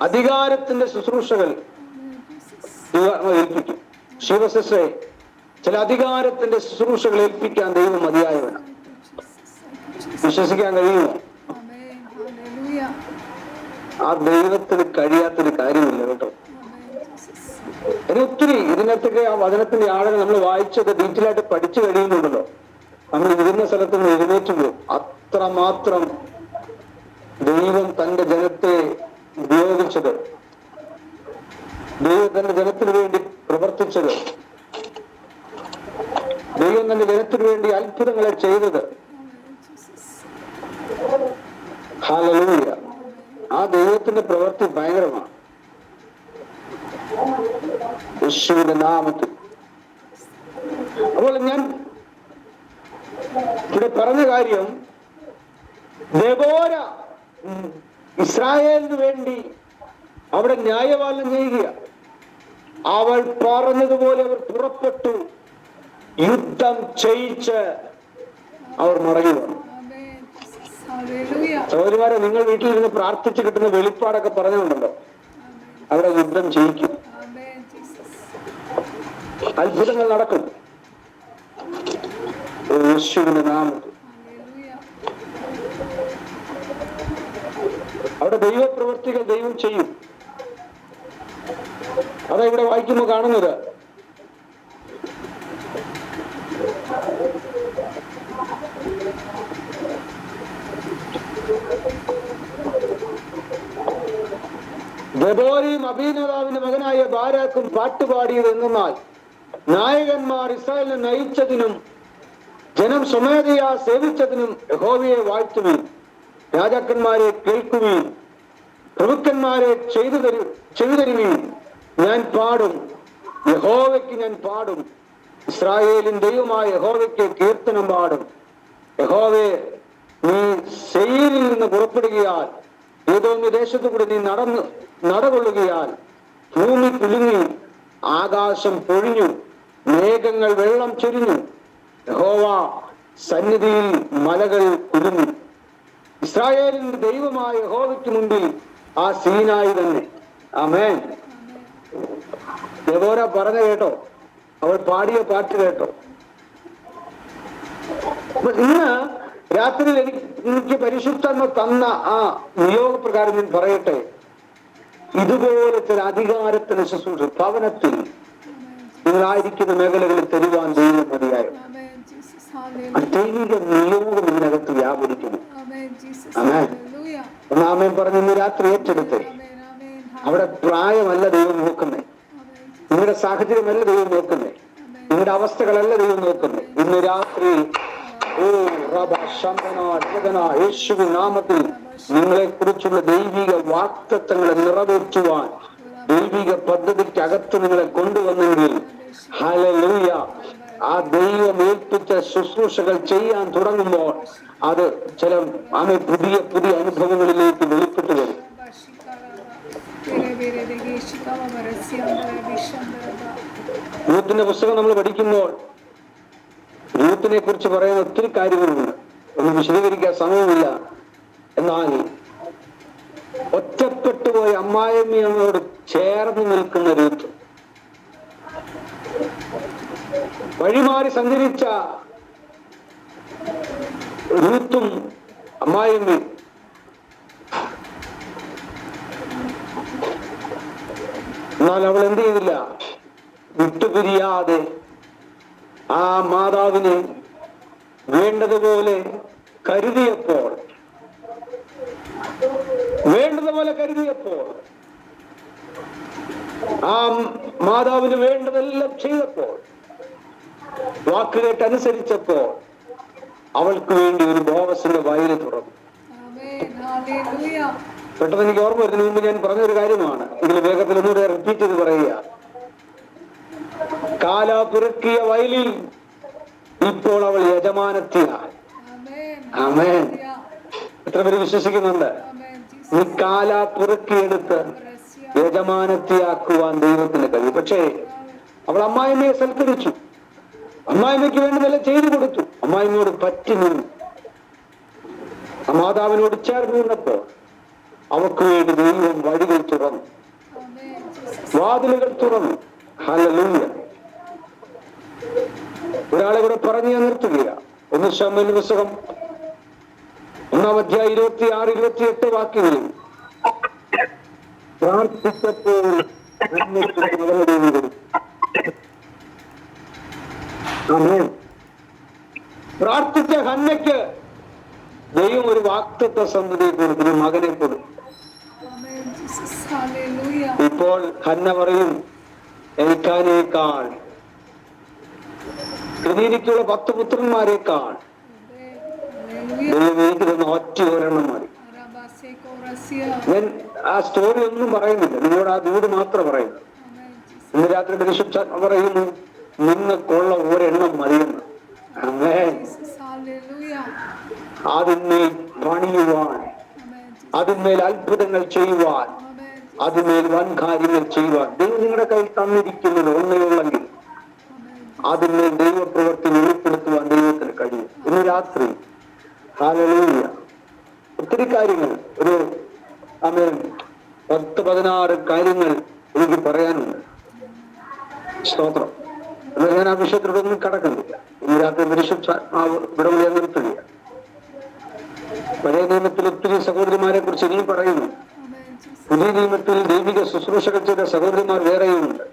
അധികാരത്തിന്റെ ശുശ്രൂഷകൾ ഏൽപ്പിക്കും. ശിവസിസ്റ്ററെ, ചില അധികാരത്തിന്റെ ശുശ്രൂഷകൾ ഏൽപ്പിക്കാൻ ദൈവം മതിയായവനാണ്. വിശ്വസിക്കാൻ കഴിയുമോ? ആ ദൈവത്തിന് കഴിയാത്തൊരു കാര്യമില്ല കേട്ടോ. ഒത്തിരി ഇതിനകത്തൊക്കെ ആ വചനത്തിന്റെ ആളുകൾ നമ്മൾ വായിച്ചത് ഡീറ്റെയിലായിട്ട് പഠിച്ചു കഴിയുന്നുണ്ടല്ലോ. നമ്മൾ ഇരുന്ന സ്ഥലത്ത് നിന്ന് എഴുന്നേറ്റ് പോകും. അത്രമാത്രം ദൈവം തന്റെ ജനത്തെ ഉപയോഗിച്ചത്, ദൈവം തന്റെ ജനത്തിന് വേണ്ടി പ്രവർത്തിച്ചത്, ദൈവം തന്റെ ജനത്തിന് വേണ്ടി അത്ഭുതങ്ങളെ ചെയ്തത്. ഹല്ലേലൂയ. ആ ദൈവത്തിന്റെ പ്രവൃത്തി ഭയങ്കരമാണ്. യേശുവിന്റെ നാമത്തിൽ. അപ്പോൾ ഞാൻ ഇവിടെ പറഞ്ഞ കാര്യം, ദെബോര ഇസ്രായേലിന് വേണ്ടി അവിടെ ന്യായപാലനം ചെയ്യുക. അവൾ പറഞ്ഞതുപോലെ അവർ പുറപ്പെട്ടു, യുദ്ധം ചെയ്യിച്ച് അവർ മടങ്ങി വന്നു. സഹോദരിമാരെ, നിങ്ങൾ വീട്ടിലിരുന്ന് പ്രാർത്ഥിച്ച് കിട്ടുന്ന വെളിപ്പാടൊക്കെ പറഞ്ഞുകൊണ്ടല്ലോ, അവിടെ യുദ്ധം ചെയ്യിക്കും, അത്ഭുതങ്ങൾ നടക്കും. യേശുവിന്റെ നാമത്തിൽ അവിടെ ദൈവപ്രവൃത്തികൾ ദൈവം ചെയ്യും. അതാ ഇവിടെ വായിക്കുമ്പോൾ കാണുന്നത്. ദെബോരയും അബീനദാബിന്റെ മകനായ ബാരാക്കും പാട്ടുപാടിയത് എന്നാൽ, നായകന്മാർ ഇസ്രായേലിനെ നയിച്ചതിനും ജനം സ്വമേധയാ സേവിച്ചതിനും യഹോവയെ വാഴ്ത്തുവീൻ. രാജാക്കന്മാരെ കേൾക്കുവീൻ, പ്രഭുക്കന്മാരെ ചെയ്തു തരുവീൻ. ഞാൻ പാടും, യഹോവയ്ക്ക് ഞാൻ പാടും. ഇസ്രായേലിൻ ദൈവമായ യഹോവയ്ക്ക് കീർത്തനം പാടും. യഹോവേ, നീ സെയീരിൽ നിന്ന് പുറപ്പെടുകയാൽ, ഏതോന്യ ദേശത്തു കൂടി നീ നടകൊള്ളുകയാൽ ഭൂമി കുലുങ്ങി, ആകാശം പൊഴിഞ്ഞു, മേഘങ്ങൾ വെള്ളം ചൊരിഞ്ഞു. യഹോവ സന്നിധിയിൽ മലകൾ കുലുങ്ങി. ഇസ്രായേലിന്റെ ദൈവമായ യഹോവയ്ക്ക് മുമ്പിൽ ആ സീനായി തന്നെ. ആമേൻ. ദെബോര പറഞ്ഞ കേട്ടോ, അവൾ പാടിയ പാട്ട് കേട്ടോ. അപ്പൊ ഇന്ന് രാത്രിയിൽ എനിക്ക് പരിശുദ്ധ തന്ന ആ നിയോഗപ്രകാരം ഞാൻ പറയട്ടെ, ഇതുപോലത്തെ അധികാരത്തിന് ശുശ്രൂഷ ഭവനത്തിൽ നിങ്ങളായിരിക്കുന്ന മേഖലകളിൽ തരുവാൻ ദൈവം മതിയായോ? ദൈവിക നിയോഗം ഇതിനകത്ത് വ്യാപരിക്കുന്നു. ഒന്നാമൻ പറഞ്ഞ് ഇന്ന് രാത്രി ഏറ്റെടുത്ത്, അവിടെ പ്രായമല്ല ദൈവം നോക്കുന്നേ, നിങ്ങളുടെ സാഹചര്യമല്ല ദൈവം നോക്കുന്നേ, നിങ്ങളുടെ അവസ്ഥകളല്ല ദൈവം നോക്കുന്നേ. ഇന്ന് രാത്രി യേശുവിൻ നാമത്തിൽ നിങ്ങളെ കുറിച്ചുള്ള ദൈവിക വാഗ്ദത്തങ്ങളെ നിറവേറ്റുവാൻ ദൈവിക പദ്ധതിക്കകത്ത് നിങ്ങളെ കൊണ്ടുവന്നെങ്കിൽ ഹല്ലേലൂയ, ആ ദൈവം ഏൽപ്പിച്ച ശുശ്രൂഷകൾ ചെയ്യാൻ തുടങ്ങുമ്പോൾ അത് ചില പുതിയ പുതിയ അനുഭവങ്ങളിലേക്ക് വെളിപ്പെട്ടു വരും. റൂത്തിന്റെ പുസ്തകം നമ്മൾ പഠിക്കുമ്പോൾ റൂത്തിനെ കുറിച്ച് പറയുന്ന ഒത്തിരി കാര്യങ്ങളുണ്ട്, ഒന്നും വിശദീകരിക്കാൻ സമയമില്ല. എന്നാൽ ഒറ്റപ്പെട്ടുപോയ അമ്മായിയമ്മയോട് ചേർന്ന് നിൽക്കുന്ന റൂത്ത്, വഴിമാറി സഞ്ചരിച്ച റൂത്തും അമ്മായിയമ്മയും എന്നാൽ അവൾ എന്ത് ചെയ്തില്ല, വിട്ടുപിരിയാതെ ആ മാതാവിനെ വേണ്ടതുപോലെ കരുതിയപ്പോൾ ആ മാതാവിന് വേണ്ടതെല്ലാം ചെയ്തപ്പോൾ, വാക്കുകേട്ട് അനുസരിച്ചപ്പോൾ അവൾക്ക് വേണ്ടി ഒരു ബോവസിന്റെ വയല് തുറന്നു. പെട്ടെന്ന് എനിക്ക് ഓർമ്മ വരുന്നതിന് മുമ്പ് ഞാൻ പറഞ്ഞൊരു കാര്യമാണ്, ഇതിൽ വേഗത്തിൽ ഒന്നുകൂടെ റിപ്പീറ്റ് ചെയ്ത് പറയുക. കാലാപുരക്കിയ വയലിൽ ഇപ്പോൾ അവൾ യജമാനത്തിയാണ്. ആമേൻ. എത്ര പേര് വിശ്വസിക്കുന്നുണ്ട്? ഈ കാലാപുരക്കിയെടുത്ത് യജമാനത്തിയാക്കുവാൻ ദൈവത്തിന് കഴിയും. പക്ഷേ അവൾ അമ്മായിമ്മയെ സൽക്കരിച്ചു, അമ്മായിമ്മയ്ക്ക് വേണ്ടതെല്ലാം ചെയ്തു കൊടുത്തു, അമ്മായിമ്മയോട് പറ്റി നിന്നു. ആ മാതാവിനോട് ചേർന്ന് നിന്നപ്പോൾ അവർക്ക് വേണ്ടി ദൈവം വഴികൾ തുറന്നു, വാതിലുകൾ തുറന്നു. ഹല്ലേലൂയ. ഒരാളെ കൂടെ പറഞ്ഞു നിർത്തുകയാ. 1 ശമൂവേൽ പുസ്തകം 1-ാം അധ്യായം 26-28 വാക്യങ്ങളിൽ പ്രാർത്ഥിച്ചപ്പോൾ പ്രാർത്ഥിച്ച ഹന്നയ്ക്ക് ദൈവം ഒരു വാഗ്ദത്ത സന്തതിയെ കൊടുത്തു, മകനെ കൊടുത്തു. ഇപ്പോൾ ഹന്ന പറയും, എനിക്കാനേക്കാൾ എനിക്കുള്ള 10 പുത്രന്മാരെക്കാൾ ദൈവം എനിക്ക് തന്ന ഒറ്റ ഒരെണ്ണം മതി. ഞാൻ ആ സ്റ്റോറി ഒന്നും പറയുന്നില്ല, നിങ്ങളോട് ആ ദൂത് മാത്രം പറയുന്നു. ഇന്ന് രാത്രി പരിശുദ്ധ പറയുന്നു, നിങ്ങൾക്കുള്ള ഒരെണ്ണം മതിയെന്ന്. അതിന്മേൽ പണിയുവാൻ, അതിന്മേൽ അത്ഭുതങ്ങൾ ചെയ്യുവാൻ, അതിന്മേൽ വൻ കാര്യങ്ങൾ ചെയ്യുവാൻ ദൈവം നിങ്ങളുടെ കയ്യിൽ തന്നിരിക്കുന്നത് ഒന്നേയുള്ളെങ്കിൽ അതിന്മേൽ ദൈവപ്രവൃത്തി വെളിപ്പെടുത്തുവാൻ ദൈവത്തിന് കഴിയും. ഇന്ന് രാത്രി ഹല്ലേലൂയ ഒത്തിരി കാര്യങ്ങൾ, ഒരു 10-16 കാര്യങ്ങൾ എനിക്ക് പറയാനുണ്ട്. സ്തോത്രം. എന്നാൽ ഞാൻ ആ വിഷയത്തിലൊന്നും കടക്കുന്നില്ല. ഇന്ന് രാത്രി പരിശുദ്ധാത്മാവ് ഇവിടെ ഞാൻ നിർത്തുകയാണ്. പഴയ നിയമത്തിൽ ഒത്തിരി സഹോദരിമാരെ കുറിച്ച് ഇനിയും പറയുന്നു. പുതിയ നിയമത്തിൽ ദൈവിക ശുശ്രൂഷകൾ ചെയ്ത സഹോദരിമാർ വേറെയുമുണ്ട്.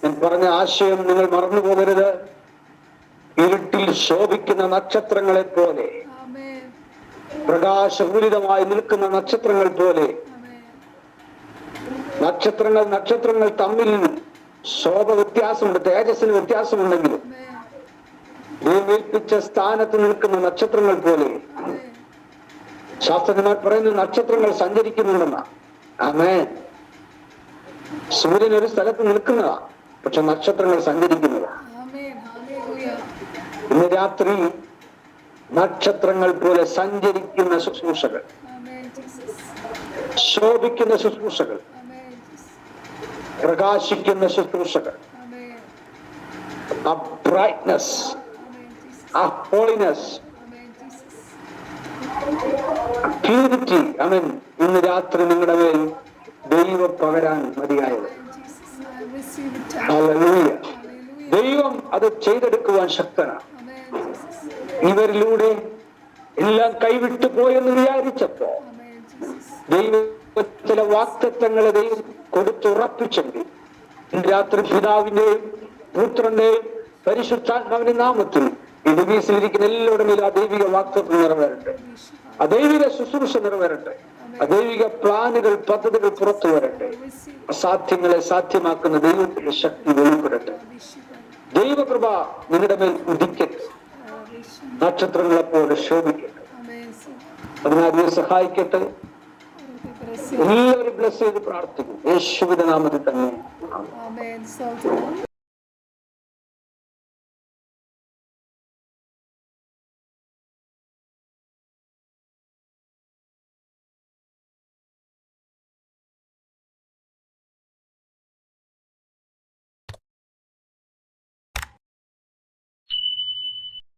ഞാൻ പറഞ്ഞ ആശയം നിങ്ങൾ മറന്നു പോകരുത്. ഇരുട്ടിൽ ശോഭിക്കുന്ന നക്ഷത്രങ്ങളെ പോലെ, പ്രകാശപൂരിതമായി നിൽക്കുന്ന നക്ഷത്രങ്ങൾ പോലെ, നക്ഷത്രങ്ങൾ തമ്മിൽ ശോഭ വ്യത്യാസമുണ്ട്, തേജസ്സിന് വ്യത്യാസമുണ്ടെങ്കിലും ദൈവമേൽപ്പിച്ച സ്ഥാനത്ത് നിൽക്കുന്ന നക്ഷത്രങ്ങൾ പോലെ ശാസ്ത്രജ്ഞന്മാർ പറയുന്ന നക്ഷത്രങ്ങൾ സഞ്ചരിക്കുന്നുണ്ടെന്നാ. ആമേൻ. സൂര്യൻ ഒരു സ്ഥലത്ത് നിൽക്കുന്നതാ, പക്ഷെ നക്ഷത്രങ്ങൾ സഞ്ചരിക്കുന്നതാ. ഇന്ന് രാത്രി നക്ഷത്രങ്ങൾ പോലെ സഞ്ചരിക്കുന്ന ശുശ്രൂഷകൾ, ശോഭിക്കുന്ന ശുശ്രൂഷകൾ, പ്രകാശിക്കുന്ന ശുശ്രൂഷകൾ, ആ ബ്രൈറ്റ്നസ്, ആ ഹോളിനെസ്, പ്യൂരിറ്റി, ആമേൻ, ഇന്ന് രാത്രി നിങ്ങളുടെ മേൽ ദൈവം പകരാൻ മതിയായത്. ഹല്ലേലൂയ. ദൈവം അത് ചെയ്തെടുക്കുവാൻ ശക്തനാണ്. ഇവരിലൂടെ എല്ലാം കൈവിട്ടു പോയെന്ന് വിചാരിച്ചപ്പോ ആമേൻ ജീസസ്. ദൈവം ചില വാക്തത്വങ്ങളെ ദൈവം കൊടുത്തുറപ്പിച്ചെങ്കിൽ ഇന്ന് രാത്രി പിതാവിന്റെയും പുത്രന്റെയും പരിശുദ്ധാത്മാവിന്റെ നാമത്തിൽ ഈ ഡിവീസിലിരിക്കുന്ന എല്ലാവരുടെ മേലും ആ ദൈവിക വാക്തത്വം നിറവേറട്ടെ, ആ ദൈവിക ശുശ്രൂഷ നിറവേറട്ടെ, ആ ദൈവിക പ്ലാനുകൾ പദ്ധതികൾ പുറത്തു വരട്ടെ, അസാധ്യങ്ങളെ സാധ്യമാക്കുന്ന ദൈവത്തിന്റെ ശക്തി വെളിപ്പെടട്ടെ. ദൈവകൃപ നിങ്ങളുടെ മേൽ ഉദിക്കട്ടെ, നക്ഷത്രങ്ങളെ പോലെ ശോഭിക്കട്ടെ. അതിനാദ്യം സഹായിക്കട്ടെ. എല്ലാവരും ബ്ലസ് ചെയ്ത് പ്രാർത്ഥിക്കും യേശുവിന്റെ നാമത്തിൽ തന്നെ. ആമേൻ.